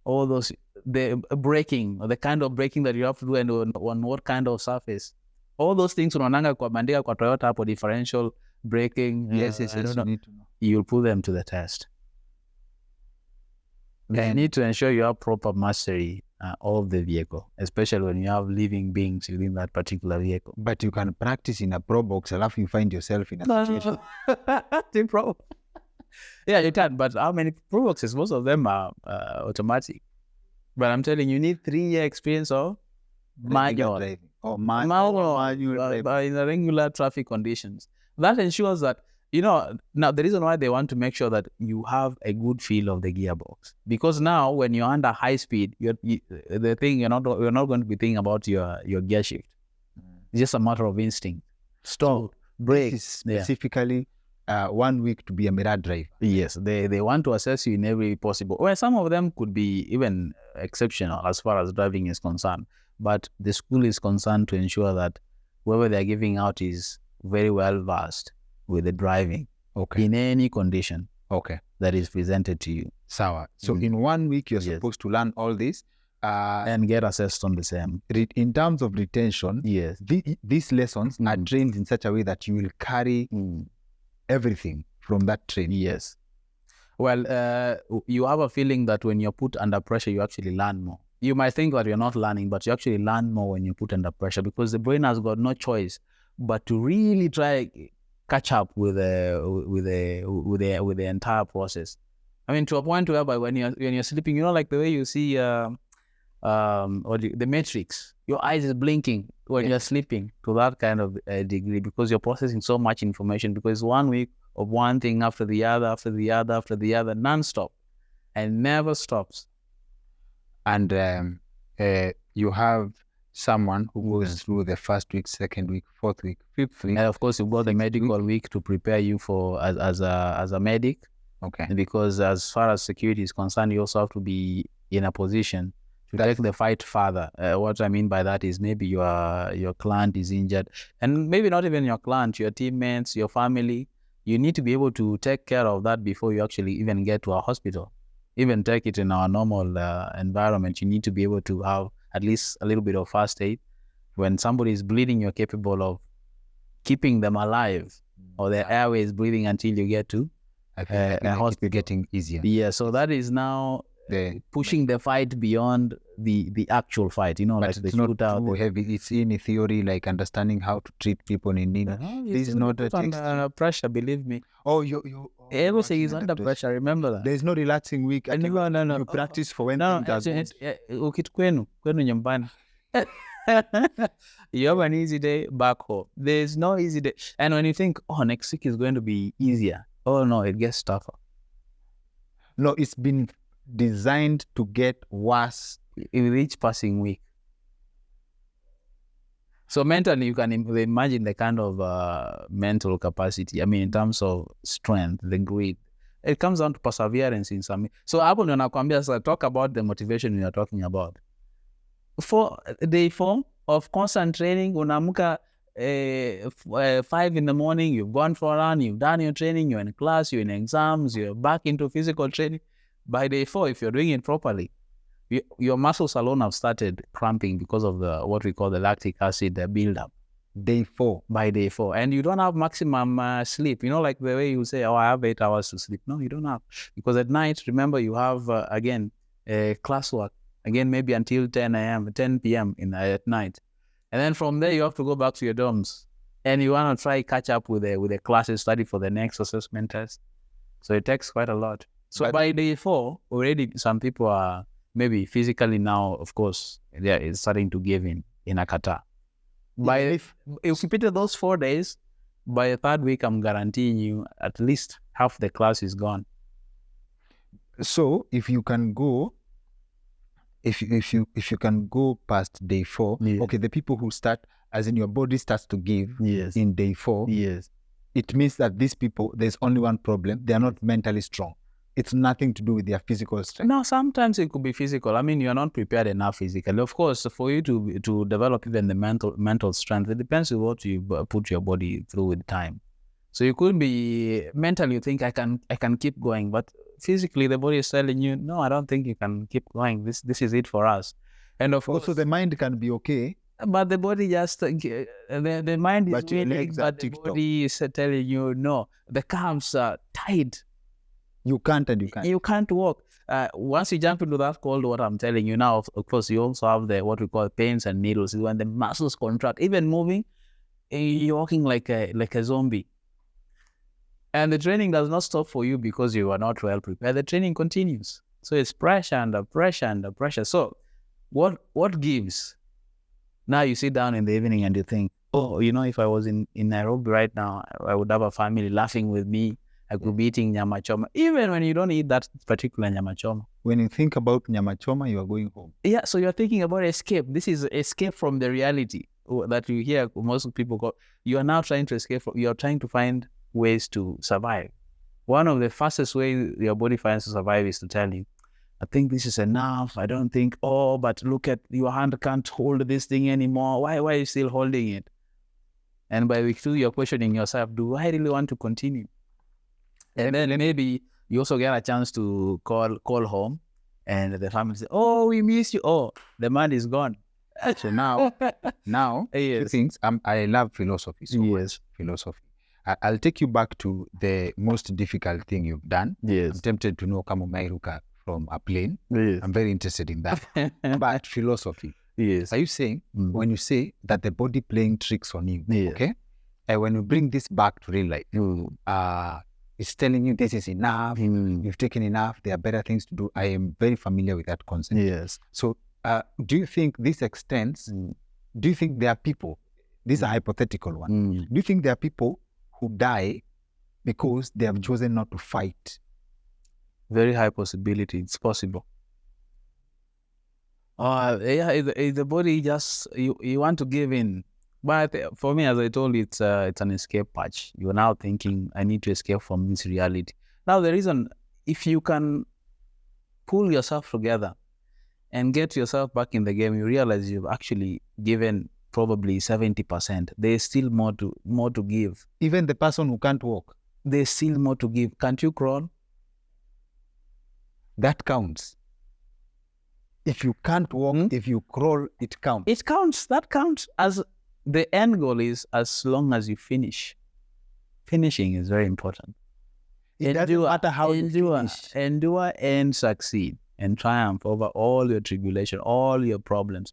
all those, the braking, or the kind of braking that you have to do and on what kind of surface. All those things, unaonanga kwa bandika kwa Toyota hapo, differential braking. Yes, you need to know. You'll put them to the test. You need to ensure you have proper mastery of the vehicle, especially when you have living beings within that particular vehicle. But you can practice in a pro box, and you find yourself in a situation. Yeah, you can. But how many pro boxes? Most of them are automatic. But I'm telling you, need 3-year experience of manual driving. In the regular traffic conditions. That ensures that, now the reason why they want to make sure that you have a good feel of the gearbox, because now when you're under high speed, you're not going to be thinking about your gear shift. It's just a matter of instinct. Stop, brake. This is specifically 1 week to be a mirror driver. Yes, they want to assess you in every possible. Well, some of them could be even exceptional as far as driving is concerned, but the school is concerned to ensure that whoever they're giving out is very well versed with the driving, in any condition, that is presented to you. Sawa. So in 1 week, you're supposed to learn all this and get assessed on the same. In terms of retention, these lessons are trained in such a way that you will carry everything from that training. Yes. Well, you have a feeling that when you're put under pressure, you actually learn more. You might think that you're not learning, but you actually learn more when you're put under pressure, because the brain has got no choice but to really try catch up with the entire process. I mean, to a point whereby when you're sleeping, like the way you see the Matrix, your eyes is blinking when you're sleeping to that kind of degree, because you're processing so much information, because 1 week of one thing after the other, after the other, after the other, non-stop, and never stops. And you have someone who goes through the first week, second week, fourth week, fifth week. And of course, you've got the medical week to prepare you for as a medic. Okay. Because as far as security is concerned, you also have to be in a position to take the fight further. What I mean by that is maybe your client is injured, and maybe not even your client, your teammates, your family. You need to be able to take care of that before you actually even get to a hospital. Even take it in our normal environment, you need to be able to have at least a little bit of first aid. When somebody is bleeding, you're capable of keeping them alive, or their airway is breathing until you get to hospital. Getting easier. Yeah, so that is now pushing the fight beyond the actual fight, but like the it's not shootout. too heavy. It's in theory, like understanding how to treat people in need. This is not under pressure, believe me. Everything is under pressure, remember that. There's no relaxing week. No. You practice for when things are good. Kwenu nyumbani. You have an easy day back home. There's no easy day. And when you think, next week is going to be easier, no, it gets tougher. No, it's been designed to get worse in each passing week. So mentally, you can imagine the kind of mental capacity. I mean, in terms of strength, the grit. It comes down to perseverance in some. So hapo ndio nakwambia sasa, talk about the motivation we are talking about. For day 4 of constant training, unaamka 5 in the morning, you've gone for a run, you've done your training, you're in class, you're in exams, you're back into physical training. By day 4, if you're doing it properly, your muscles alone have started cramping because of what we call the lactic acid buildup. By day 4. And you don't have maximum sleep. Like the way you say, I have 8 hours to sleep. No, you don't have. Because at night, remember, you have, again, classwork. Again, maybe until 10 p.m. at night. And then from there, you have to go back to your dorms. And you want to try catch up with the classes, study for the next assessment test. So it takes quite a lot. So by day 4, already some people are maybe physically now, of course, they're starting to give in a kata. If you repeat those 4 days, by the 3rd week, I'm guaranteeing you at least half the class is gone. So if you can go, if you can go past day 4, yes. Okay, the people who start, as in your body starts to give yes. in day 4, yes. It means that these people, there's only one problem. They are not mentally strong. It's nothing to do with their physical strength. No, sometimes it could be physical. I mean, you're not prepared enough physically. Of course, for you to develop even the mental strength, it depends on what you put your body through with time. So you could be mentally, you think I can keep going, but physically the body is telling you, no, I don't think you can keep going. This is it for us. And of course, also the mind can be okay, but the body just the mind is willing, but the body is telling you, no, the calves are tight. You can't walk. Once you jump into that cold water, I'm telling you now, of course, you also have what we call pains and needles. When the muscles contract, even moving, you're walking like a zombie. And the training does not stop for you because you are not well prepared. The training continues. So it's pressure under pressure under pressure. So what gives? Now you sit down in the evening and you think, if I was in Nairobi right now, I would have a family laughing with me. I could be eating nyama choma, even when you don't eat that particular nyama choma. When you think about nyama choma, you are going home. Yeah, so you're thinking about escape. This is escape from the reality that you hear most people call. You are now trying to escape from. You are trying to find ways to survive. One of the fastest ways your body finds to survive is to tell you, I think this is enough. I don't think, but look at your hand can't hold this thing anymore. Why are you still holding it? And by week 2, you're questioning yourself, do I really want to continue? And then maybe you also get a chance to call home, and the family say, we miss you. The man is gone. So now, yes. Two things. I love philosophy so much. Philosophy. I'll take you back to the most difficult thing you've done. Yes. I'm tempted to know kama umeiruka from a plane. Yes. I'm very interested in that. But philosophy. Yes. Are you saying, when you say that the body playing tricks on you, yes. okay? when you bring this back to real life, it's telling you this is enough, you've taken enough, there are better things to do. I am very familiar with that concept. Yes. So do you think this extends, do you think there are people, this is a hypothetical one, do you think there are people who die because they have chosen not to fight? Very high possibility. It's possible. If the body just, you want to give in. But for me, as I told you, it's an escape patch. You're now thinking, I need to escape from this reality. Now, the reason, if you can pull yourself together and get yourself back in the game, you realize you've actually given probably 70%. There's still more to give. Even the person who can't walk, there's still more to give. Can't you crawl? That counts. If you can't walk, if you crawl, it counts. It counts. That counts. As the end goal is, as long as you finish. Finishing is very important. It doesn't matter how you finish. Endure and succeed and triumph over all your tribulation, all your problems.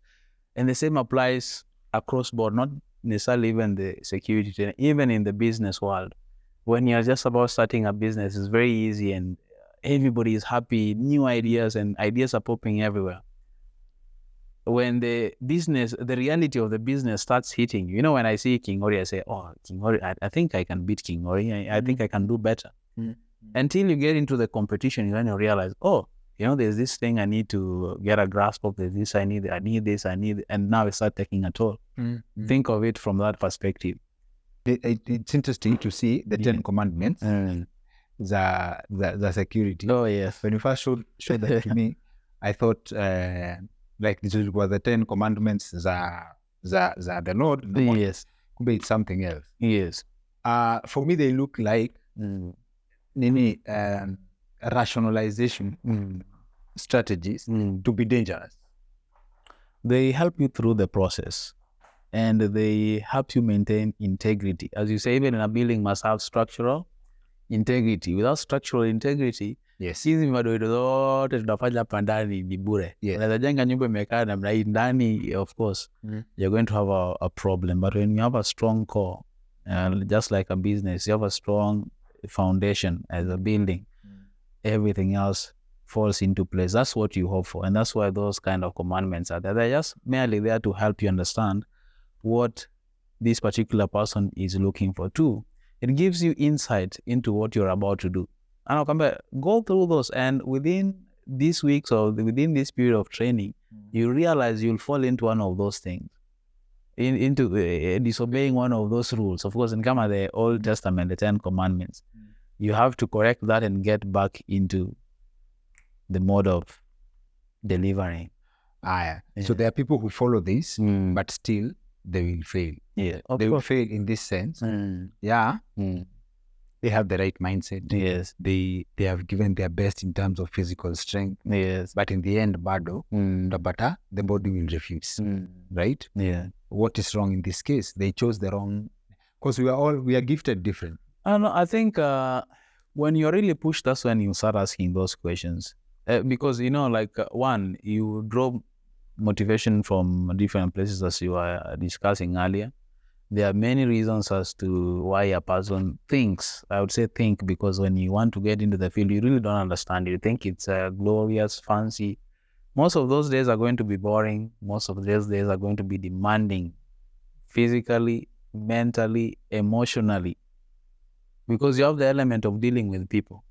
And the same applies across board, not necessarily even the security, even in the business world. When you're just about starting a business, it's very easy and everybody is happy, new ideas, and ideas are popping everywhere. When the reality of the business starts hitting, when I see King Ori, I say, King Ori, I think I can beat King Ori. I think I can do better. Until you get into the competition, you then realize, there's this thing I need to get a grasp of. There's this I need this, and now it starts taking a toll. Think of it from that perspective. It's interesting to see the 10 Commandments, the security. Oh, yes. When you first showed that to me, I thought like this was the 10 Commandments, the Lord. Yes. Could be something else. Yes. For me, they look like rationalization strategies to be dangerous. They help you through the process and they help you maintain integrity. As you say, even in a building must have structural integrity. Without structural integrity, hizi madoido zote tunafanya hapa ndani ni bure. Unaweza jenga nyumba imekaa namna hii ndani, of course, you're going to have a problem. But when you have a strong core, just like a business, you have a strong foundation as a building, everything else falls into place. That's what you hope for. And that's why those kind of commandments are there. They're just merely there to help you understand what this particular person is looking for too. It gives you insight into what you're about to do. And I'll come back, go through those, and within these weeks or within this period of training, you realize you'll fall into one of those things, into disobeying one of those rules. Of course, in the Old Testament, the 10 Commandments, you have to correct that and get back into the mode of delivering. So there are people who follow this, but still they will fail. They will fail in this sense. They have the right mindset. Yes. They have given their best in terms of physical strength. Yes. But in the end, the body will refuse. Right? Yeah. What is wrong in this case? They chose the wrong, because we are gifted different. I think when you're really pushed, that's when you start asking those questions. Because, one, you draw motivation from different places, as you were discussing earlier. There are many reasons as to why a person thinks. I would say think, because when you want to get into the field, you really don't understand it. You think it's glorious, fancy. Most of those days are going to be boring. Most of those days are going to be demanding, physically, mentally, emotionally, because you have the element of dealing with people.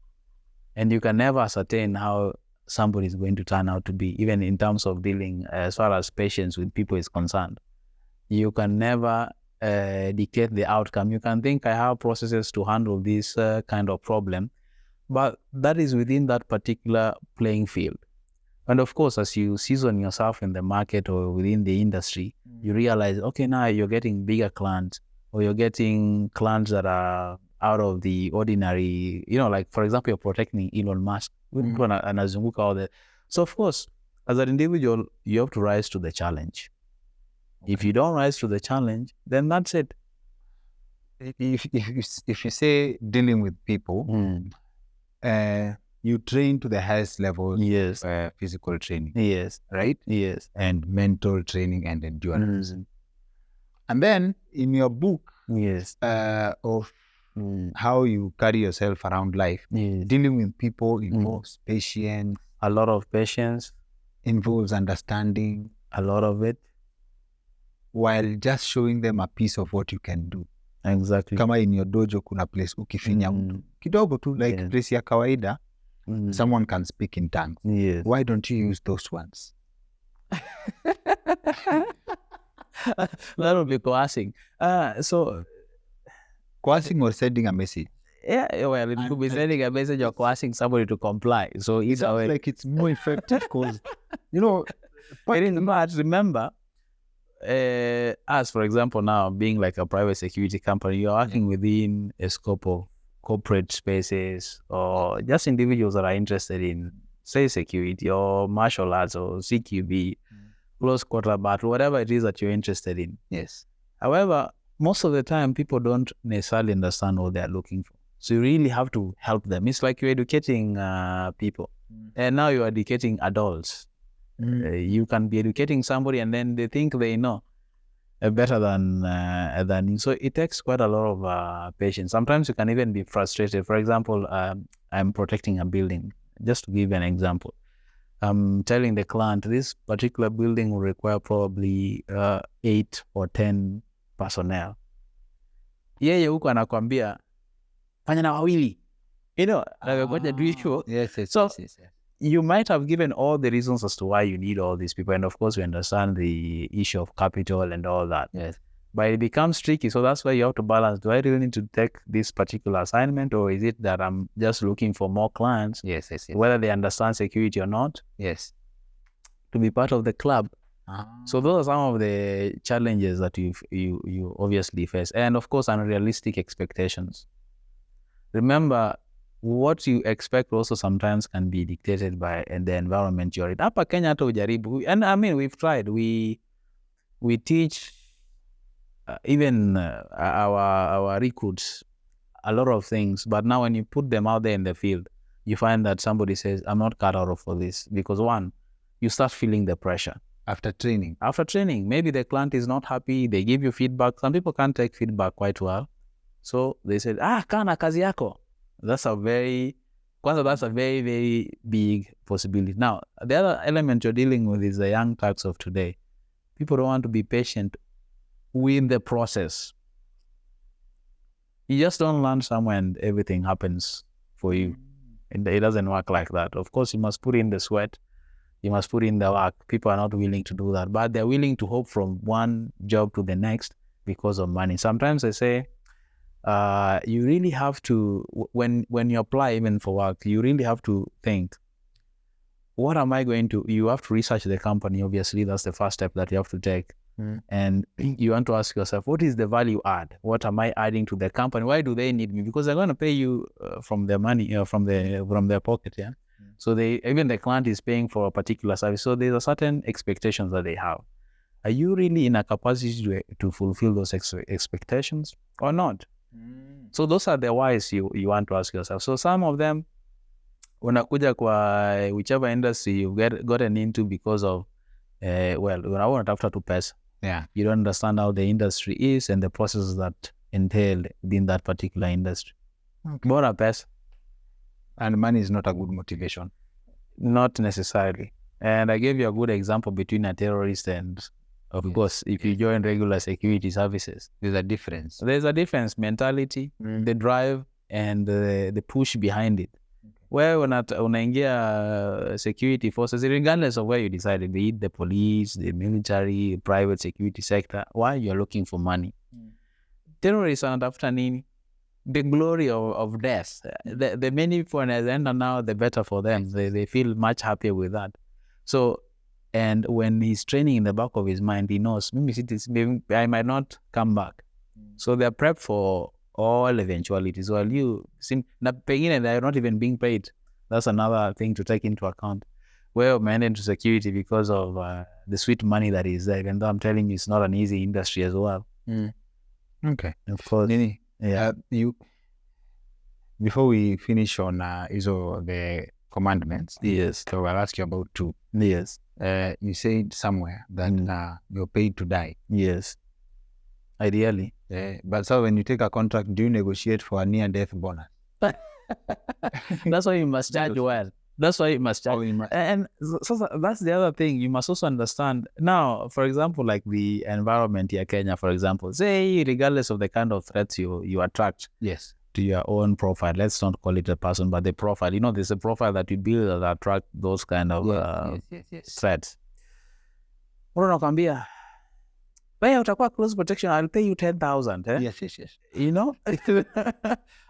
And you can never ascertain how somebody is going to turn out to be, even in terms of dealing as far as patience with people is concerned. You can never dictate the outcome. You can think, I have processes to handle this kind of problem, but that is within that particular playing field. And of course, as you season yourself in the market or within the industry, you realize, okay, now you're getting bigger clients, or you're getting clients that are out of the ordinary, like, for example, you're protecting Elon Musk. So of course, as an individual, you have to rise to the challenge. If you don't rise to the challenge, then that's it. If you say dealing with people, you train to the highest level. Yes. Physical training. Yes. Right? Yes. And mental training and endurance. And then in your book, Yes. of how you carry yourself around life. Yes. Dealing with people involves patience, A lot of patience, involves understanding, a lot of it. while just showing them a piece of what you can do. Exactly. Kama in your dojo kuna place ukifinya mtu kidogo tu, like place ya kawaida, someone can speak in tongues. Yes. Why don't you use those ones? That would be coercing. So Coercing or sending a message. yeah, well, it could be sending a message or coercing somebody to comply. So It sounds like it's more effective because, you know, but remember, us, for example, now being like a private security company, you're working within a scope of corporate spaces or just individuals that are interested in, say, security or martial arts or CQB, close quarter battle, whatever it is that you're interested in. Yes. However, most of the time, people don't necessarily understand what they're looking for. So you really have to help them. It's like you're educating people. And now you're educating adults. You can be educating somebody and then they think they know better than you. So it takes quite a lot of patience. Sometimes you can even be frustrated. For example, I'm protecting a building. Just to give an example. I'm telling the client this particular building will require probably 8 or 10 personnel. Yeye huko anakwambia fanya na wawili. You know, Yes. You might have given all the reasons as to why you need all these people. And of course, we understand the issue of capital and all that. Yes. But it becomes tricky. So that's why you have to balance. Do I really need to take this particular assignment, or is it that I'm just looking for more clients? Yes. Whether they understand security or not. Yes. To be part of the club. So those are some of the challenges that you obviously face. And of course, unrealistic expectations. Remember, what you expect also sometimes can be dictated by the environment you're in. Hapa Kenya hata ujaribu. And I mean, we've tried. We teach even our recruits a lot of things. But now when you put them out there in the field, you find that somebody says, I'm not cut out for this. Because one, you start feeling the pressure. After training, maybe the client is not happy. They give you feedback. Some people can't take feedback quite well. So they said, kana kazi yako. That's a very, very big possibility. Now, the other element you're dealing with is the young types of today. People don't want to be patient with the process. You just don't learn somewhere and everything happens for you. It doesn't work like that. Of course, you must put in the sweat. You must put in the work. People are not willing to do that, but they're willing to hop from one job to the next because of money. Sometimes they say, you really have to, when you apply even for work, you really have to think, what am I going to, you have to research the company. Obviously, that's the first step that you have to take. And you want to ask yourself, what is the value add? What am I adding to the company? Why do they need me? Because they're going to pay you from their money, from their pocket, yeah? So even the client is paying for a particular service. So there's a certain expectations that they have. Are you really in a capacity to fulfill those expectations or not? So those are the whys you want to ask yourself. So some of them, unakuja kwa whichever industry you've gotten into because of, unatafuta tu pesa. Yeah. You don't understand how the industry is and the processes that entail within that particular industry. Okay. Bora pesa. And money is not a good motivation. Not necessarily. And I gave you a good example between a terrorist and, of course, if you join regular security services. There's a difference. There's a difference. Mentality, the drive, and the push behind it. Where unaingia security forces, regardless of where you decided, be it the police, the military, private security sector, why you're looking for money. Terrorists wanatafuta nini? The glory of death. The many for the end and now, the better for them. They feel much happier with that. So, and when he's training in the back of his mind, he knows, maybe I might not come back. So they're prepped for all eventualities. While you seem, they're not even being paid. That's another thing to take into account. Well, man, into security because of the sweet money that is there. Even though I'm telling you, it's not an easy industry as well. Okay. Of course. Nini, yeah. Before we finish on the commandments, yes. So I'll ask you about two. Yes. You said somewhere that you're paid to die. Yes. ideally. But so when you take a contract, do you negotiate for a near-death bonus? That's why you must charge well. That's why you must charge. And so that's the other thing. You must also understand now, for example, like the environment here, Kenya, for example, say regardless of the kind of threats you attract Yes. to your own profile, let's not call it a person, but the profile, there's a profile that you build that attract those kind of threats. Unakwambia, wewe utakuwa close protection, I'll pay you 10,000. Yes.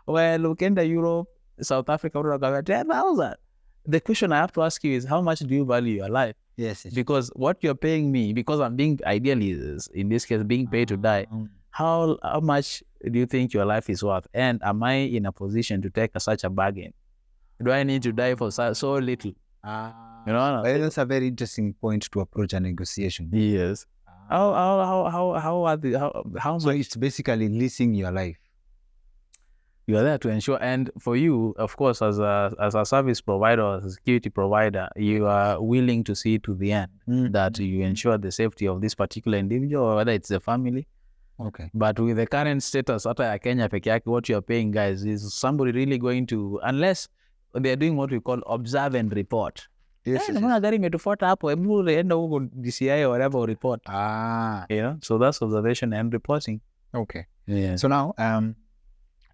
Well, ukienda Europe, South Africa, unakwambia 10,000. The question I have to ask you is, how much do you value your life? Yes. Because what you're paying me, because I'm being, ideally, in this case, being paid to die, how much do you think your life is worth? And am I in a position to take such a bargain? Do I need to die for so little? Well, that's a very interesting point to approach a negotiation. Yes. How So it's basically leasing your life. You are there to ensure, and for you, of course, as a service provider, as a security provider, you are willing to see to the end that you ensure the safety of this particular individual, or whether it's the family. Okay. But with the current status, hata Kenya peke yake, what you are paying, guys, is somebody really going to, unless they are doing what we call observe and report. Gari imetufuata hapo, hebu enda huko DCI or whatever report. So that's observation and reporting. Okay. Yeah. So now,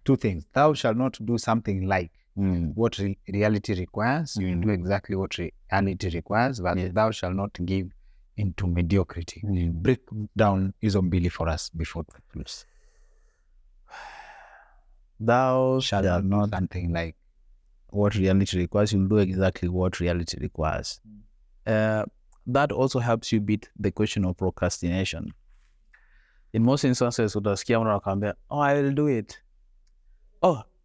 two things. Thou shalt not do something like what reality requires. You will do exactly what reality requires, but thou shalt not give into mediocrity. Break down hizo mbili for us before that, please. Thou shalt not something like what reality requires. You'll do exactly what reality requires. That also helps you beat the question of procrastination. In most instances, utasikia mtu anakuambia, I will do it.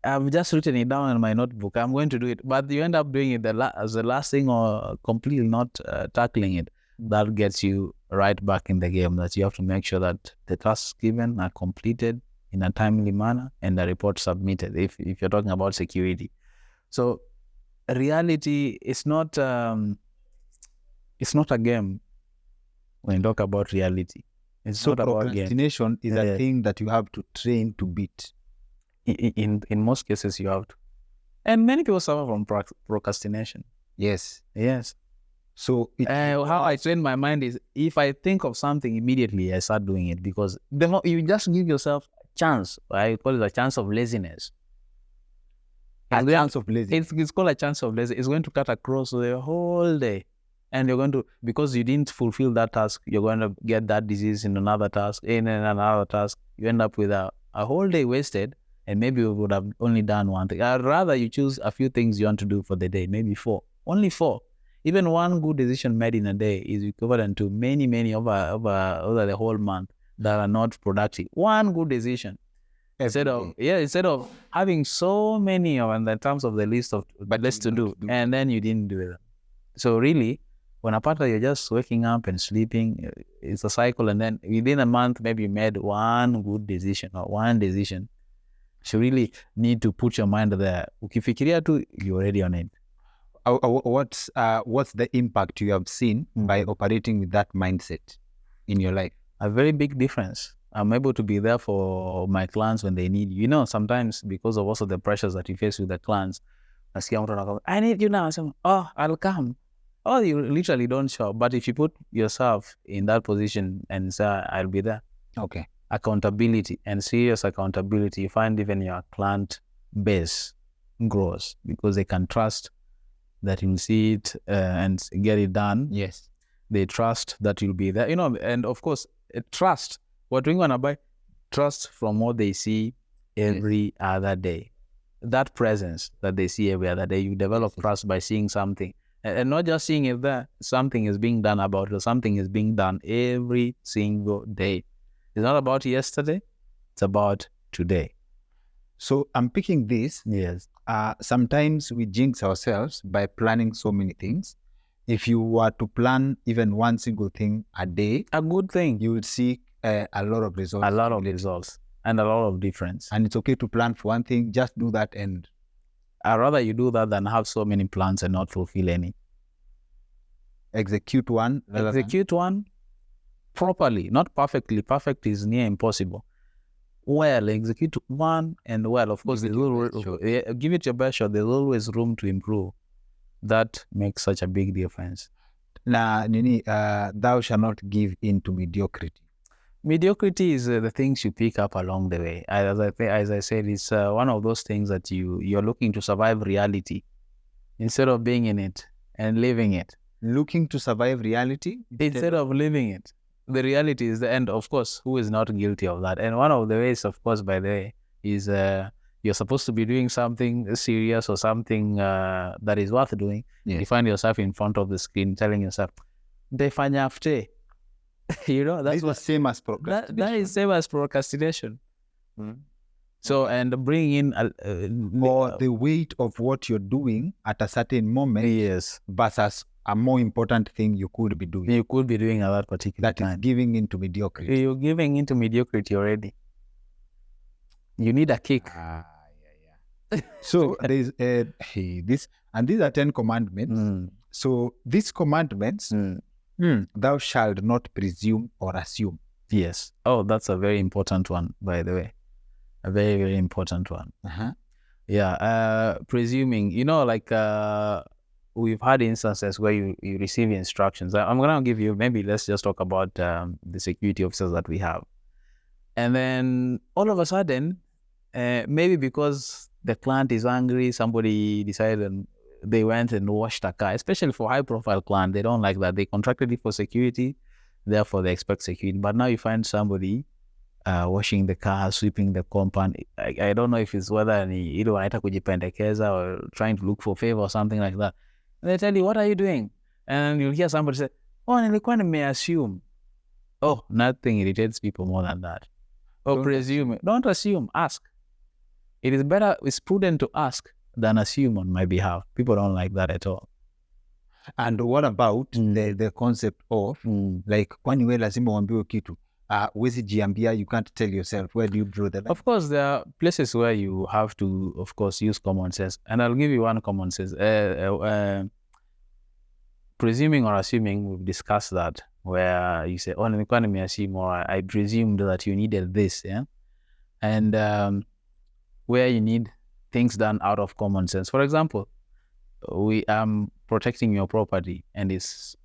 I've just written it down in my notebook. I'm going to do it. But you end up doing it as the last thing, or completely not tackling it. That gets you right back in the game, that you have to make sure that the tasks given are completed in a timely manner and the report submitted, if you're talking about security. So reality is not a game when you talk about reality. It's not about game. Procrastination is a thing that you have to train to beat. In most cases, you have to. And many people suffer from procrastination. Yes. So how I train my mind is, if I think of something immediately, I start doing it, because you just give yourself a chance. I call it a chance of laziness. A chance of laziness. It's called a chance of laziness. It's going to cut across the whole day. And you're going to, because you didn't fulfill that task, you're going to get that disease in another task, in another task. You end up with a whole day wasted, and maybe you would have only done one thing. I'd rather you choose a few things you want to do for the day, maybe 4. Only 4. Even one good decision made in a day is equivalent to many over the whole month that are not productive. One good decision. Instead of having so many in the terms of the list of less to do, and then you didn't do it. So really, when you're just waking up and sleeping, it's a cycle, and then within a month, maybe you made one good decision or one decision. So you really need to put your mind there. Ukifikiria tu, you're already on it. What's the impact you have seen by operating with that mindset in your life? A very big difference. I'm able to be there for my clients when they need you. Sometimes because of also the pressures that you face with the clients, I need you now. I'll come. You literally don't show up. But if you put yourself in that position and say, I'll be there. Okay. Accountability, and serious accountability, you find even your client base grows, because they can trust that you'll see it and get it done. Yes. They trust that you'll be there. And of course, trust. What we're going to buy? Trust from what they see every other day. That presence that they see every other day, you develop trust by seeing something. And not just seeing it there, something is being done about it, or something is being done every single day. It's not about yesterday, it's about today. So I'm picking this. Yes. Sometimes we jinx ourselves by planning so many things. If you were to plan even one single thing a day, a good thing, you would see a lot of results. A lot of results and a lot of difference. And it's okay to plan for one thing, just do that, and I'd rather you do that than have so many plans and not fulfill any. Execute one. Execute one properly, not perfectly. Perfect is near impossible. Well, execute one and well. Of course, give it your best shot. There's always room to improve. That makes such a big difference. Na thou shall not give in to mediocrity. Mediocrity is the things you pick up along the way. As I said, it's one of those things that you're looking to survive reality instead of being in it and living it. Looking to survive reality instead of living it. The reality is the end. Of course, who is not guilty of that? And one of the ways, of course, by the way, is you're supposed to be doing something serious or something that is worth doing. Yes. You find yourself in front of the screen telling yourself, "Defanya after." That's the same as procrastination. That is same as procrastination. So, and bring in or the weight of what you're doing at a certain moment, yes, versus a more important thing you could be doing. You could be doing at that particular that time. Is giving into mediocrity. You're giving into mediocrity already. You need a kick. So there's this, and these are 10 commandments. So these commandments, thou shalt not presume or assume. Yes. Oh, that's a very important one, by the way. A very, very important one. Yeah. Presuming, like we've had instances where you receive instructions. I'm going to give you, maybe let's just talk about the security officers that we have. And then all of a sudden, maybe because the client is angry, somebody decided they went and washed a car, especially for high-profile client. They don't like that. They contracted it for security, therefore they expect security. But now you find somebody washing the car, sweeping the compound. I don't know if it's whether ni wanaita kujipendekeza or trying to look for favor or something like that. And they tell you, what are you doing? And you'll hear somebody say, oh, nilikuwa nimeassume. Oh, nothing irritates people more than that. Oh, presume. Don't assume, ask. It is better, it's prudent to ask than assume on my behalf. People don't like that at all. And what about the concept of like, kwani we lazima uambiwe kitu? Wezi jiambia, you can't tell yourself. Where do you draw the line? Of course, there are places where you have to, of course, use common sense. And I'll give you one common sense. Presuming or assuming, we've discussed that, where you say, oh, nilikuwa nimeassume, or I presumed that you needed this, yeah? And where you need things done out of common sense. For example, we am protecting your property, and it's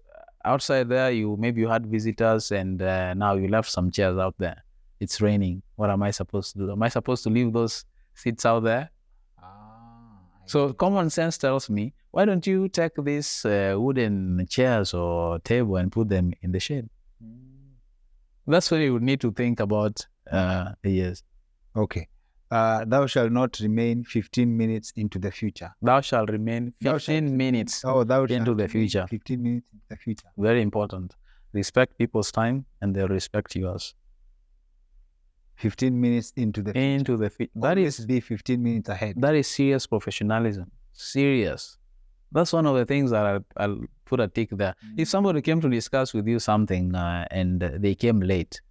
outside there, maybe you had visitors, and now you left some chairs out there. It's raining. What am I supposed to do? Am I supposed to leave those seats out there? So common sense tells me, why don't you take these wooden chairs or table and put them in the shade? That's what you would need to think about. Yes. Okay. Thou shalt not remain 15 minutes into the future. Thou shalt remain 15 minutes into the future. 15 minutes into the future. Very important. Respect people's time and they'll respect yours. 15 minutes into the future. That is be 15 minutes ahead. That is serious professionalism. Serious. That's one of the things that I'll put a tick there. If somebody came to discuss with you something and they came late,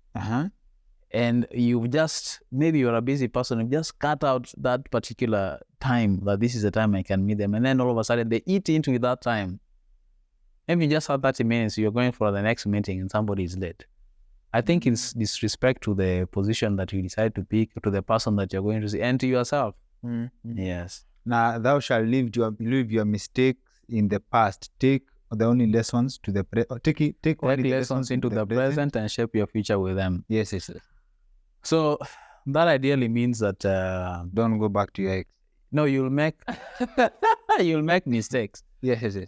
and maybe you're a busy person, you just cut out that particular time, that this is the time I can meet them, and then all of a sudden they eat into that time. Maybe you just have 30 minutes, you're going for the next meeting and somebody is late. I think it's disrespect to the position that you decide to pick, to the person that you're going to see, and to yourself. Yes. Now, thou shalt leave your mistakes in the past. Take the only lessons to the take lessons into the present and shape your future with them. Yes. So that ideally means that don't go back to your ex. No, you'll make mistakes. Yes.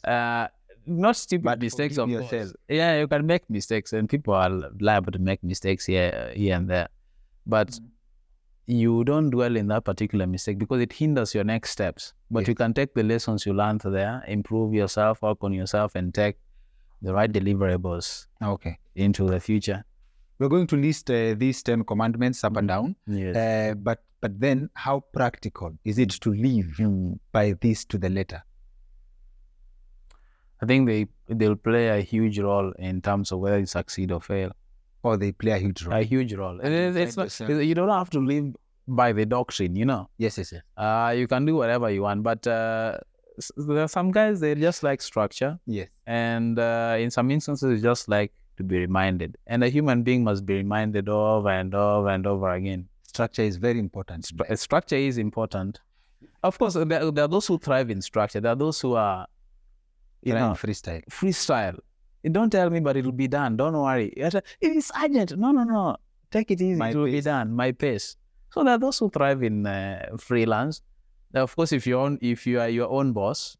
Not stupid mistakes, of course. Yeah, you can make mistakes, and people are liable to make mistakes here and there. But you don't dwell in that particular mistake because it hinders your next steps. But you can take the lessons you learned there, improve yourself, work on yourself, and take the right deliverables into the future. We're going to list these 10 commandments up and down. Yes. But then how practical is it to live by this to the letter? I think they'll play a huge role in terms of whether you succeed or fail. Or they play a huge role. A huge role. It's not, you don't have to live by the doctrine, Yes. You can do whatever you want, but there are some guys, they just like structure. Yes. And in some instances, it's just like to be reminded. And a human being must be reminded over and over and over again. Structure is very important. Structure is important. Of course, there are those who thrive in structure. There are those who are, freestyle. Freestyle. Don't tell me, but it'll be done. Don't worry. It is urgent. No. Take it easy. It will be done. My pace. So there are those who thrive in freelance. Now, of course, if you are your own boss,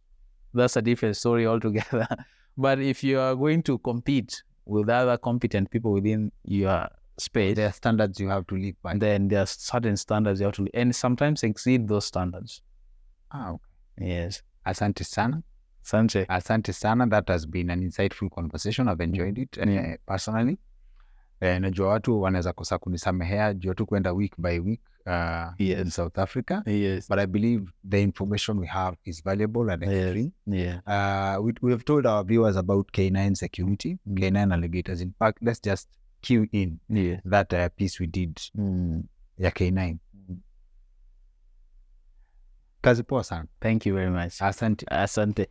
that's a different story altogether. But if you are going to compete with other competent people within your space, there are standards you have to live by. Then there are certain standards you have to live, and sometimes exceed those standards. Okay. Yes. Asante sana. Asante sana. That has been an insightful conversation. I've enjoyed it personally. Najua watu wanaweza kosa kunisamehea juu tu kwenda week by week in South Africa. Yes. But I believe the information we have is valuable and extreme. Yeah. We have told our viewers about K9 security, K9 alligators. In fact, let's just cue in that piece we did ya K9. Kazi poa sana. Thank you very much. Asante.